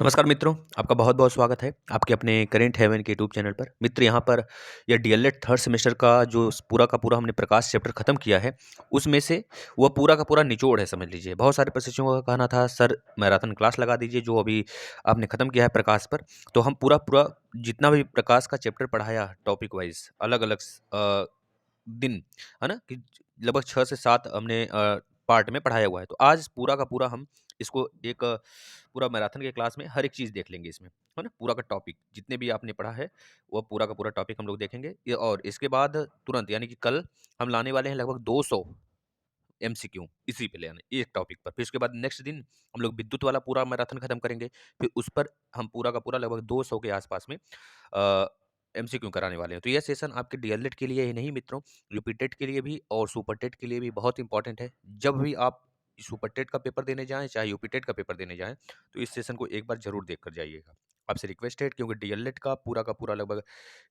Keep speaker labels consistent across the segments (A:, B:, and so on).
A: नमस्कार मित्रों, आपका बहुत-बहुत स्वागत है आपके अपने करेंट हेवन के यूट्यूब चैनल पर। मित्र यहाँ पर यह डीएलएड थर्ड सेमेस्टर का जो पूरा का पूरा हमने प्रकाश चैप्टर खत्म किया है, उसमें से वह पूरा का पूरा निचोड़ है समझ लीजिए। बहुत सारे प्रशिक्षकों का कहना था सर मैराथन क्लास लगा दीजिए जो अभी आपने खत्म किया है प्रकाश पर। तो हम पूरा-पूरा जितना भी प्रकाश का चैप्टर पढ़ाया टॉपिक वाइज़ अलग-अलग दिन, है ना? कि लगभग 6 से 7 हमने पार्ट में पढ़ाया हुआ है। तो आज पूरा का पूरा हम इसको एक पूरा मैराथन के क्लास में हर एक चीज़ देख लेंगे इसमें, है ना? पूरा का टॉपिक जितने भी आपने पढ़ा है, वो पूरा का पूरा टॉपिक हम लोग देखेंगे। ये और इसके बाद तुरंत यानी कि कल हम लाने वाले हैं लगभग 200 एमसीक्यू इसी पे ले आने एक टॉपिक पर। फिर उसके बाद नेक्स्ट दिन हम लोग विद्युत वाला पूरा मैराथन खत्म करेंगे। फिर उस पर हम पूरा का पूरा लगभग 200 के आसपास में एमसीक्यू कराने वाले हैं। तो यह सेशन आपके डीएलएड के लिए ही नहीं मित्रों, यूपी टेट के लिए भी और सुपर टेट के लिए भी बहुत इंपॉर्टेंट है। जब भी आप सुपर टेट का पेपर देने जाएँ, चाहे यूपी टेट का पेपर देने जाएँ, तो इस सेशन को एक बार ज़रूर देख कर जाइएगा। आपसे रिक्वेस्ट है क्योंकि डीएलएड का पूरा लगभग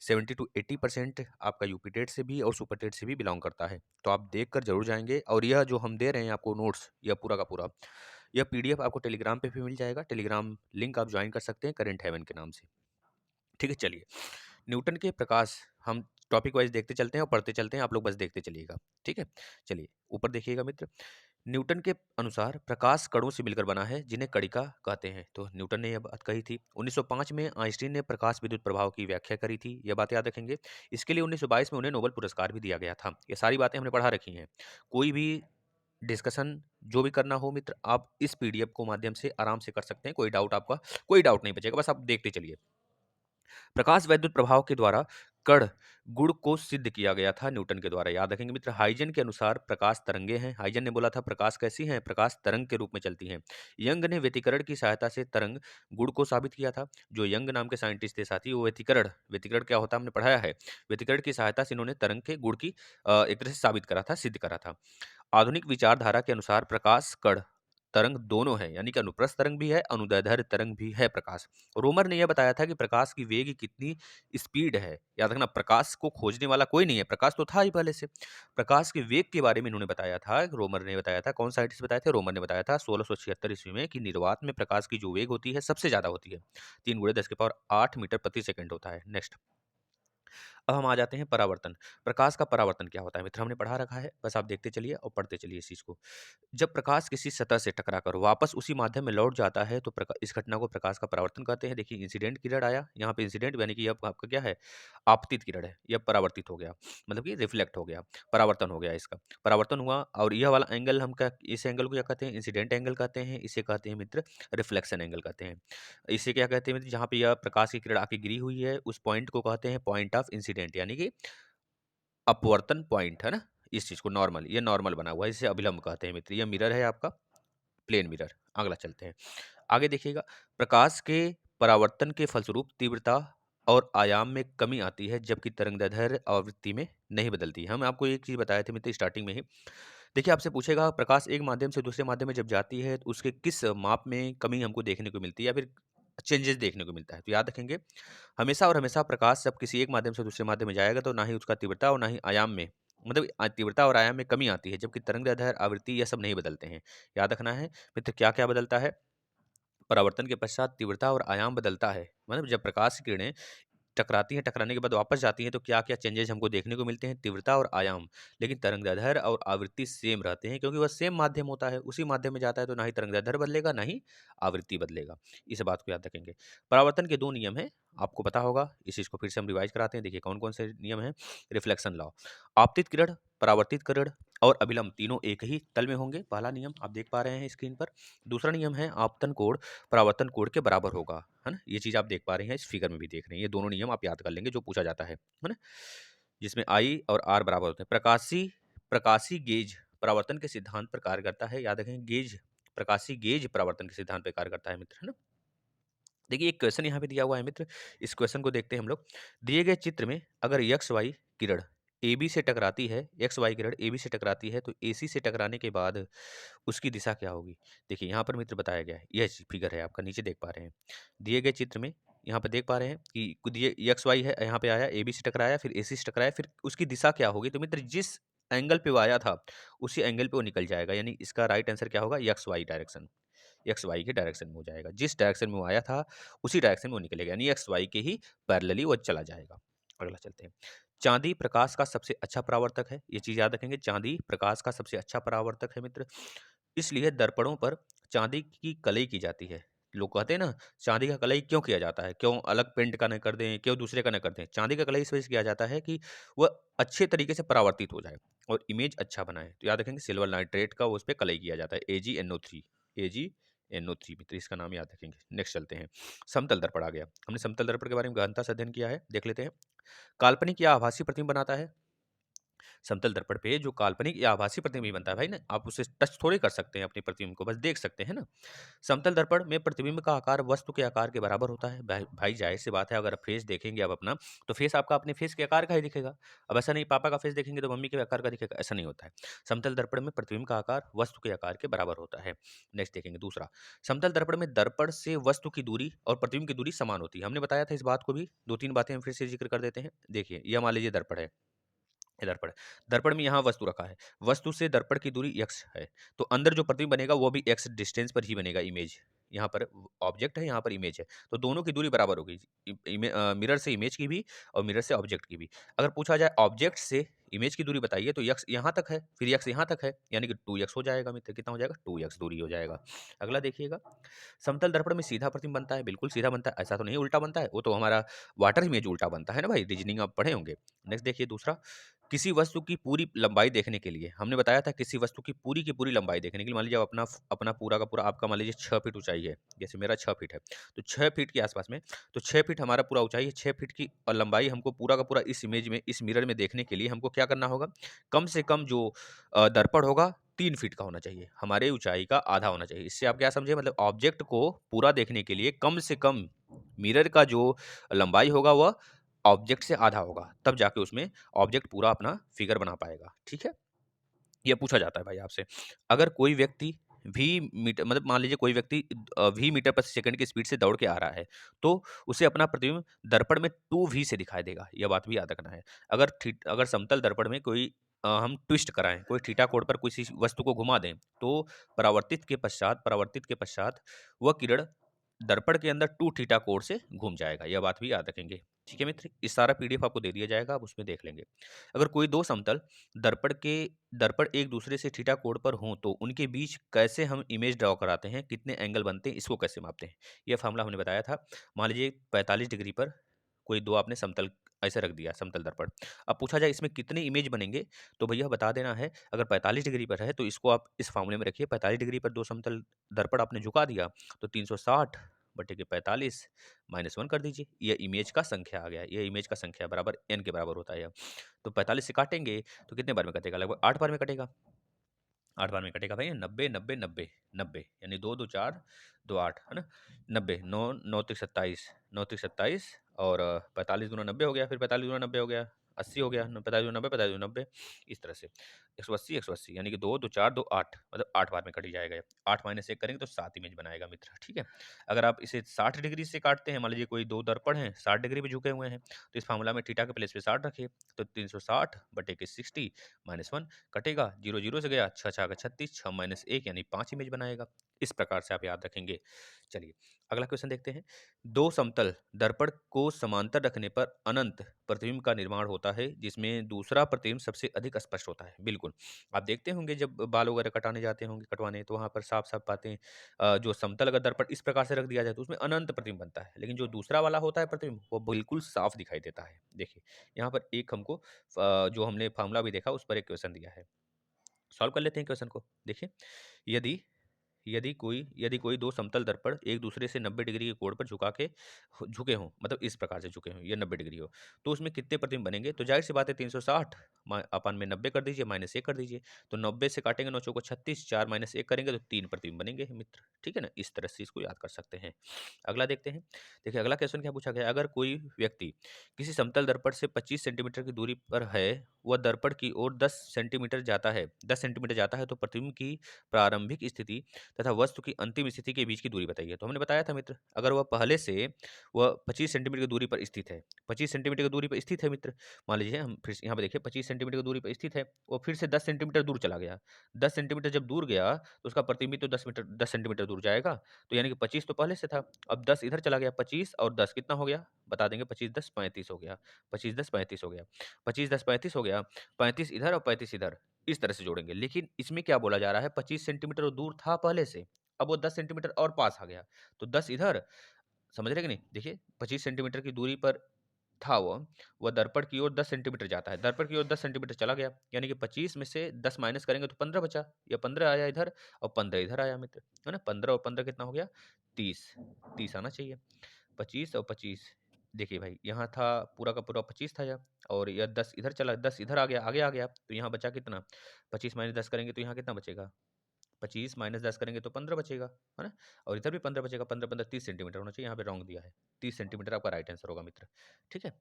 A: 70 टू 80% आपका यूपी टेट से भी और सुपर टेट से भी बिलॉन्ग करता है। तो आप देख कर ज़रूर जाएँगे और यह जो हम दे रहे हैं आपको नोट्स, यह पूरा का पूरा, यह पीडीएफ आपको टेलीग्राम पे भी मिल जाएगा। टेलीग्राम लिंक आप जॉइन कर सकते हैं करेंट हेवन के नाम से। ठीक है, चलिए। न्यूटन के प्रकाश हम टॉपिक वाइज़ देखते चलते हैं और पढ़ते चलते हैं, आप लोग बस देखते चलिएगा। ठीक है? चलिए, ऊपर देखिएगा मित्र। न्यूटन के अनुसार प्रकाश कणों से मिलकर बना है जिन्हें कणिका कहते हैं। तो न्यूटन ने यह बात कही थी। 1905 में आइंस्टीन ने प्रकाश विद्युत प्रभाव की व्याख्या करी थी। यह बात याद रखेंगे। इसके लिए 1922 में उन्हें नोबेल पुरस्कार भी दिया गया था। ये सारी बातें हमने पढ़ा रखी हैं। कोई भी डिस्कशन जो भी करना हो मित्र, आप इस पीडीएफ को माध्यम से आराम से कर सकते हैं। कोई डाउट नहीं बचेगा, बस आप देखते चलिए। प्रकाश वैद्युत प्रभाव के द्वारा कण गुण को सिद्ध किया गया था न्यूटन के द्वारा। याद रखेंगे मित्र, हाइजन के अनुसार प्रकाश तरंगे हैं। हाइजन ने बोला था प्रकाश कैसी हैं? प्रकाश तरंग के रूप में चलती हैं। यंग ने व्यतिकरण की सहायता से तरंग गुण को साबित किया था। जो यंग नाम के साइंटिस्ट थे साथी, वो व्यतिकरण व्यतिकरण क्या होता है हमने पढ़ाया है। व्यतिकरण की सहायता से इन्होंने तरंग के गुण की एक तरह से साबित करा था, सिद्ध करा था। आधुनिक विचारधारा के अनुसार प्रकाश कण तरंग दोनों है, यानी कि अनुप्रस्थ तरंग भी है, अनुदैर्ध्य तरंग भी है प्रकाश। रोमर ने यह बताया था कि प्रकाश की वेग कितनी स्पीड है। याद रखना, प्रकाश को खोजने वाला कोई नहीं है, प्रकाश तो था ही पहले से। प्रकाश के वेग के बारे में इन्होंने बताया था, रोमर ने बताया था। कौन साइंटिस्ट बताए थे? रोमर ने बताया था 1676 ईस्वी में कि निर्वात में प्रकाश की जो वेग होती है सबसे ज्यादा होती है, 3 × 10⁸ मीटर प्रति सेकंड होता है। नेक्स्ट, अब हम आ जाते हैं परावर्तन। प्रकाश का परावर्तन क्या होता है मित्र, हमने पढ़ा रखा है, बस आप देखते चलिए और पढ़ते चलिए इस चीज को। जब प्रकाश किसी सतह से टकराकर वापस उसी माध्यम में लौट जाता है तो इस घटना को प्रकाश का परावर्तन कहते हैं। देखिए, इंसिडेंट किरण आया यहाँ पे, इंसिडेंट यानी कि अब आपका क्या है, आपतित किरण है, यह परावर्तित हो गया, मतलब कि रिफ्लेक्ट हो गया, परावर्तन हो गया, इसका परावर्तन हुआ। और यह वाला एंगल हम क्या, इस एंगल को क्या कहते हैं? इंसिडेंट एंगल कहते हैं। इसे कहते हैं मित्र रिफ्लेक्शन एंगल कहते हैं। इसे क्या कहते हैं मित्र, जहाँ पे यह प्रकाश की किरण आके गिरी हुई है उस पॉइंट को कहते हैं पॉइंट ऑफ इंसिडेंट, यानी कि अपवर्तन पॉइंट, है ना? इस चीज को नॉर्मल, ये नॉर्मल बना हुआ है, इसे अभिलंब कहते हैं मित्र। यह मिरर है आपका, प्लेन मिरर। अगला चलते हैं, आगे देखिएगा। प्रकाश के परावर्तन के फलस्वरूप तीव्रता और आयाम में कमी आती है जबकि तरंगदैर्ध्य आवृत्ति में नहीं बदलती है। हम आपको एक चीज बताए थे मित्र स्टार्टिंग में ही। देखिए, आपसे पूछेगा प्रकाश एक माध्यम से दूसरे माध्यम में जब जाती है तो उसके किस माप में कमी हमको देखने को मिलती है या फिर चेंजेस देखने को मिलता है। तो याद रखेंगे, हमेशा और हमेशा प्रकाश जब किसी एक माध्यम से दूसरे माध्यम में जाएगा तो ना ही उसका तीव्रता और ना ही आयाम में, मतलब तीव्रता और आयाम में कमी आती है, जबकि तरंगदैर्ध्य आवृत्ति यह सब नहीं बदलते हैं। याद रखना है मित्र, क्या क्या बदलता है? परावर्तन के पश्चात तीव्रता और आयाम बदलता है, मतलब जब प्रकाश की किरणें टकराती हैं, टकराने के बाद वापस जाती हैं तो क्या-क्या चेंजेस हमको देखने को मिलते हैं? तीव्रता और आयाम। लेकिन तरंगदैर्ध्य और आवृत्ति सेम रहते हैं क्योंकि वह सेम माध्यम होता है, उसी माध्यम में जाता है तो ना ही तरंगदैर्ध्य बदलेगा, ना ही आवृत्ति बदलेगा। इस बात को याद रखेंगे। परावर्तन के 2 नियम हैं, आपको पता होगा। इस चीज़ को फिर से हम रिवाइज़ कराते हैं। देखिए कौन-कौन से नियम हैं? Reflection law. आपतित किरण, परावर्तित किरण और अभिलंब तीनों एक ही तल में होंगे। पहला नियम आप देख पा रहे हैं स्क्रीन पर। दूसरा नियम है आपतन कोण परावर्तन कोण के बराबर होगा, है ना? ये चीज़ आप देख पा रहे हैं, इस फिगर में भी देख रहे हैं। ये दोनों नियम आप याद कर लेंगे जो पूछा जाता है ना? जिसमें आई और आर बराबर होते हैं। प्रकाशी गेज परावर्तन के सिद्धांत पर कार्य करता है। याद रखें, प्रकाशी गेज परावर्तन के सिद्धांत पर कार्य करता है मित्र, है ना? देखिए, एक क्वेश्चन यहाँ पे दिया हुआ है मित्र, इस क्वेश्चन को देखते हैं हम लोग। दिए गए चित्र में अगर एक्स वाई किरण AB से टकराती है, एक्स वाई किरण AB से टकराती है तो AC से टकराने के बाद उसकी दिशा क्या होगी? देखिए यहाँ पर मित्र बताया गया है, यह फिगर है आपका, नीचे देख पा रहे हैं। दिए गए चित्र में यहाँ पे देख पा रहे हैं कि ये एक्स वाई है, यहाँ पे आया AB से टकराया, फिर AC से टकराया, फिर उसकी दिशा क्या होगी? तो मित्र जिस एंगल पे वो आया था उसी एंगल पे वो निकल जाएगा, यानी इसका राइट आंसर क्या होगा? X Y direction. X Y के डायरेक्शन में हो जाएगा। जिस डायरेक्शन में वो आया था उसी डायरेक्शन में वो निकलेगा, यानी एक्स वाई के ही पैरेलली वो चला जाएगा। अगला चलते हैं। चांदी प्रकाश का सबसे अच्छा परावर्तक है, ये चीज याद रखेंगे, चांदी प्रकाश का सबसे अच्छा परावर्तक है मित्र। इसलिए दर्पणों पर चांदी की कलई की जाती है। लोग कहते हैं ना, चांदी का कलई क्यों किया जाता है, क्यों अलग पेंट का न कर दें, क्यों दूसरे का न कर दें। चांदी का कलई इस वजह से किया जाता है कि वह अच्छे तरीके से परावर्तित हो जाए और इमेज अच्छा बनाए। तो याद रखेंगे, सिल्वर नाइट्रेट का उस पर कलई किया जाता है, AgNO3। AgNO3 मित्र, इसका नाम याद रखेंगे। नेक्स्ट चलते हैं। समतल दर्पण आ गया। हमने समतल दर्पण के बारे में गहनता से अध्ययन किया है, देख लेते हैं। काल्पनिक या आभासी प्रतिबिंब बनाता है। समतल दर्पण पे जो काल्पनिक या आभासी प्रतिबिंब बनता है भाई ना, आप उसे टच थोड़े कर सकते हैं, अपनी प्रतिबिंब को बस देख सकते हैं ना। समतल दर्पण में प्रतिबिंब का आकार वस्तु के आकार के बराबर होता है। भाई जाहिर सी बात है, अगर फेस देखेंगे आप अपना, तो फेस आपका अपने फेस के आकार का ही दिखेगा। अब ऐसा नहीं पापा का फेस देखेंगे तो मम्मी के आकार का दिखेगा, ऐसा नहीं होता है। समतल दर्पण में प्रतिबिंब का आकार वस्तु के आकार के बराबर होता है। नेक्स्ट देखेंगे दूसरा। समतल दर्पण में दर्पण से वस्तु की दूरी और प्रतिबिंब की दूरी समान होती है। हमने बताया था इस बात को भी, दो तीन बातें हम फिर से जिक्र कर देते हैं। देखिए, यह मान लीजिए दर्पण है, ये दर्पण है। दर्पण में यहाँ वस्तु रखा है, वस्तु से दर्पण की दूरी x है, तो अंदर जो प्रतिबिंब बनेगा वो भी x डिस्टेंस पर ही बनेगा। इमेज यहाँ पर ऑब्जेक्ट है, यहाँ पर इमेज है, तो दोनों की दूरी बराबर होगी। मिरर से इमेज की भी और मिरर से ऑब्जेक्ट की भी। अगर पूछा जाए ऑब्जेक्ट से इमेज की दूरी बताइए, तो x यहाँ तक है, फिर x यहाँ तक है, यानी कि 2x हो जाएगा मित्र। कितना हो जाएगा? 2x दूरी हो जाएगा। अगला देखिएगा। समतल दर्पण में सीधा प्रतिबिंब बनता है, बिल्कुल सीधा बनता है, ऐसा तो नहीं उल्टा बनता है, वो तो हमारा वाटर इमेज उल्टा बनता है ना भाई, रीजनिंग आप पढ़े होंगे। नेक्स्ट देखिए दूसरा। किसी वस्तु की पूरी लंबाई देखने के लिए, हमने बताया था किसी वस्तु की पूरी लंबाई देखने के लिए, मान लीजिए अपना अपना पूरा का पूरा आपका मान लीजिए 6 फीट ऊंचाई है, जैसे मेरा 6 फीट है, तो 6 फीट के आसपास में, तो 6 फीट हमारा पूरा ऊंचाई है, 6 फीट की लंबाई हमको पूरा का पूरा इस इमेज में, इस मिरर में देखने के लिए हमको क्या करना होगा? कम से कम जो दर्पण होगा 3 फीट का होना चाहिए, हमारे ऊंचाई का आधा होना चाहिए। इससे आप क्या समझे, मतलब ऑब्जेक्ट को पूरा देखने के लिए कम से कम मिरर का जो लंबाई होगा वह ऑब्जेक्ट से आधा होगा, तब जाके उसमें ऑब्जेक्ट पूरा अपना फिगर बना पाएगा। ठीक है, ये पूछा जाता है भाई आपसे। अगर कोई व्यक्ति वी मीटर, मतलब मान लीजिए कोई व्यक्ति वी मीटर प्रति सेकंड की स्पीड से दौड़ के आ रहा है, तो उसे अपना प्रतिबिंब दर्पण में 2v से दिखाई देगा, यह बात भी याद रखना है। अगर समतल दर्पण में कोई हम ट्विस्ट कराएं, कोई थीटा कोण पर किसी वस्तु को घुमा दें, तो परावर्तित के पश्चात वह किरण दर्पण के अंदर 2 थीटा कोण से घूम जाएगा, यह बात भी याद रखेंगे। ठीक है मित्र, इस सारा पीडीएफ आपको दे दिया जाएगा, आप उसमें देख लेंगे। अगर कोई दो समतल दर्पण एक दूसरे से थीटा कोण पर हों, तो उनके बीच कैसे हम इमेज ड्रॉ कराते हैं, कितने एंगल बनते हैं, इसको कैसे मापते हैं, यह फार्मूला हमने बताया था। मान लीजिए 45 डिग्री पर कोई दो आपने समतल ऐसे रख दिया, समतल दर्पण। अब पूछा जाए इसमें कितने इमेज बनेंगे, तो भैया बता देना है। अगर 45 डिग्री पर है तो इसको आप इस फार्मूले में रखिए, 45 डिग्री पर दो समतल दर्पण आपने झुका दिया, तो 360 बटे के 45 -1 कर दीजिए, यह इमेज का संख्या आ गया। यह इमेज का संख्या बराबर n के बराबर होता है यह। तो 45 से काटेंगे तो कितने बार में कटेगा? लगभग 8 बार में कटेगा। 8 बार में कटेगा भाई, 90 90 90 90, यानी 2 2 4 2 8 है ना, 90 9 9 त्रिक 27 9 त्रिक 27 और 45 दूना 90 हो गया, फिर 45 दूना 90 हो गया, 80 हो गया, 45 दूना 90 45 दूना 90, इस तरह से 180 180, यानी कि 2 2 4 2 8, मतलब 8 बार में कट जाएगा ये। 8 माइनस 1 करेंगे तो 7 इमेज बनाएगा मित्र। ठीक है, अगर आप इसे 60 डिग्री से काटते हैं, मान लीजिए कोई दो दर्पण हैं 60 डिग्री पे झुके हुए हैं, तो इस फार्मूला में थीटा के प्लेस पे 60 रखिए, तो 360 बटे के 60 -1 कटेगा, 0 0 से गया, 6 6 का 36, 6 माइनस 1 यानी 5 इमेज बनाएगा। इस प्रकार से आप याद रखेंगे। चलिए अगला क्वेश्चन देखते हैं। दो समतल दर्पण को समांतर रखने पर अनंत प्रतिबिंब का निर्माण होता है, जिसमें दूसरा प्रतिबिंब सबसे अधिक स्पष्ट होता है। बिल्कुल, आप देखते होंगे जब बाल वगैरह कटाने जाते होंगे, कटवाने, तो वहां पर साफ साफ बातें, जो समतल अगर दर्पण इस प्रकार से रख दिया जाए तो उसमें अनंत प्रतिबिंब बनता है, लेकिन जो दूसरा वाला होता है प्रतिबिंब वो बिल्कुल साफ दिखाई देता है। देखिए यहाँ पर एक हमको जो हमने फार्मूला भी देखा उस पर एक क्वेश्चन दिया है, सॉल्व कर लेते हैं क्वेश्चन को। देखिए, यदि यदि कोई दो समतल दर्पण एक दूसरे से 90 डिग्री के कोण पर झुके हों, मतलब इस प्रकार से झुके हों, ये 90 डिग्री हो, तो उसमें कितने प्रतिबिंब बनेंगे? तो जाहिर सी बात है 360 अपन में 90 कर दीजिए, -1 कर दीजिए, तो 90 से काटेंगे 9 चौको 36, 4 -1 करेंगे तो 3 प्रतिबिंब बनेंगे मित्र। ठीक है ना, इस तरह से इसको याद कर सकते हैं। अगला देखते हैं। देखिए अगला क्वेश्चन क्या पूछा गया, अगर कोई व्यक्ति किसी समतल दर्पण से 25 सेंटीमीटर की दूरी पर है, वह दर्पण की ओर 10 सेंटीमीटर जाता है, 10 सेंटीमीटर जाता है, तो प्रतिबिंब की प्रारंभिक स्थिति तथा वस्तु की अंतिम स्थिति के बीच की दूरी बताइए। तो हमने बताया था मित्र, अगर वह पहले से वह 25 सेंटीमीटर की दूरी पर स्थित है, 25 सेंटीमीटर की दूरी पर स्थित है मित्र, मान लीजिए हम फिर से यहाँ पे देखिए 25 सेंटीमीटर की दूरी पर स्थित है, वो फिर से 10 सेंटीमीटर दूर चला गया। 10 सेंटीमीटर जब दूर गया तो उसका प्रतिबिंब तो 10 सेंटीमीटर दूर जाएगा, तो यानी कि 25 तो पहले से था, अब 10 इधर चला गया, 25 और 10 कितना हो गया? बता देंगे, 25 10 35 हो गया, 25 10 35 हो गया, 25 10 35 हो गया, 35 इधर और 35 इधर, इस तरह से जोड़ेंगे। लेकिन इसमें क्या बोला जा रहा है, 25 सेंटीमीटर वो दूर था पहले से, अब वो 10 सेंटीमीटर और पास आ गया, तो 10 इधर, समझ रहे कि नहीं? देखिए 25 सेंटीमीटर की दूरी पर था वह दर्पण की ओर 10 सेंटीमीटर जाता है, दर्पण की ओर 10 सेंटीमीटर चला गया, यानी कि 25 में से 10 माइनस करेंगे तो 15 बचा, या 15 आया इधर और 15 इधर आया मित्र, है ना? 15 और 15 कितना हो गया? 30, 30 आना चाहिए। 25 और 25, देखिए भाई यहाँ था पूरा का पूरा 25 था यहाँ, और यह 10 इधर चला, 10 इधर आ गया, आगे आ गया, तो यहाँ बचा कितना? 25 माइनस 10 करेंगे तो यहाँ कितना बचेगा? 25 माइनस 10 करेंगे तो 15 बचेगा, है ना? और इधर भी 15 बचेगा, 15 15 30 सेंटीमीटर होना चाहिए, यहाँ पे रॉन्ग दिया है। 30 सेंटीमीटर आपका राइट आंसर होगा मित्र, ठीक है?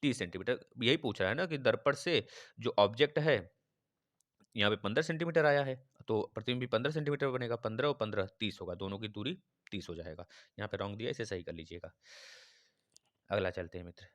A: 30 सेंटीमीटर, यही पूछ रहा है ना कि दर्पण से जो ऑब्जेक्ट है, यहाँ पे 15 सेंटीमीटर आया है, तो प्रतिबिंब भी 15 सेंटीमीटर बनेगा, 15 और 15 30 होगा, दोनों की दूरी 30 हो जाएगा। यहाँ पे रॉन्ग दिया, इसे सही कर लीजिएगा। अगला चलते हैं मित्र।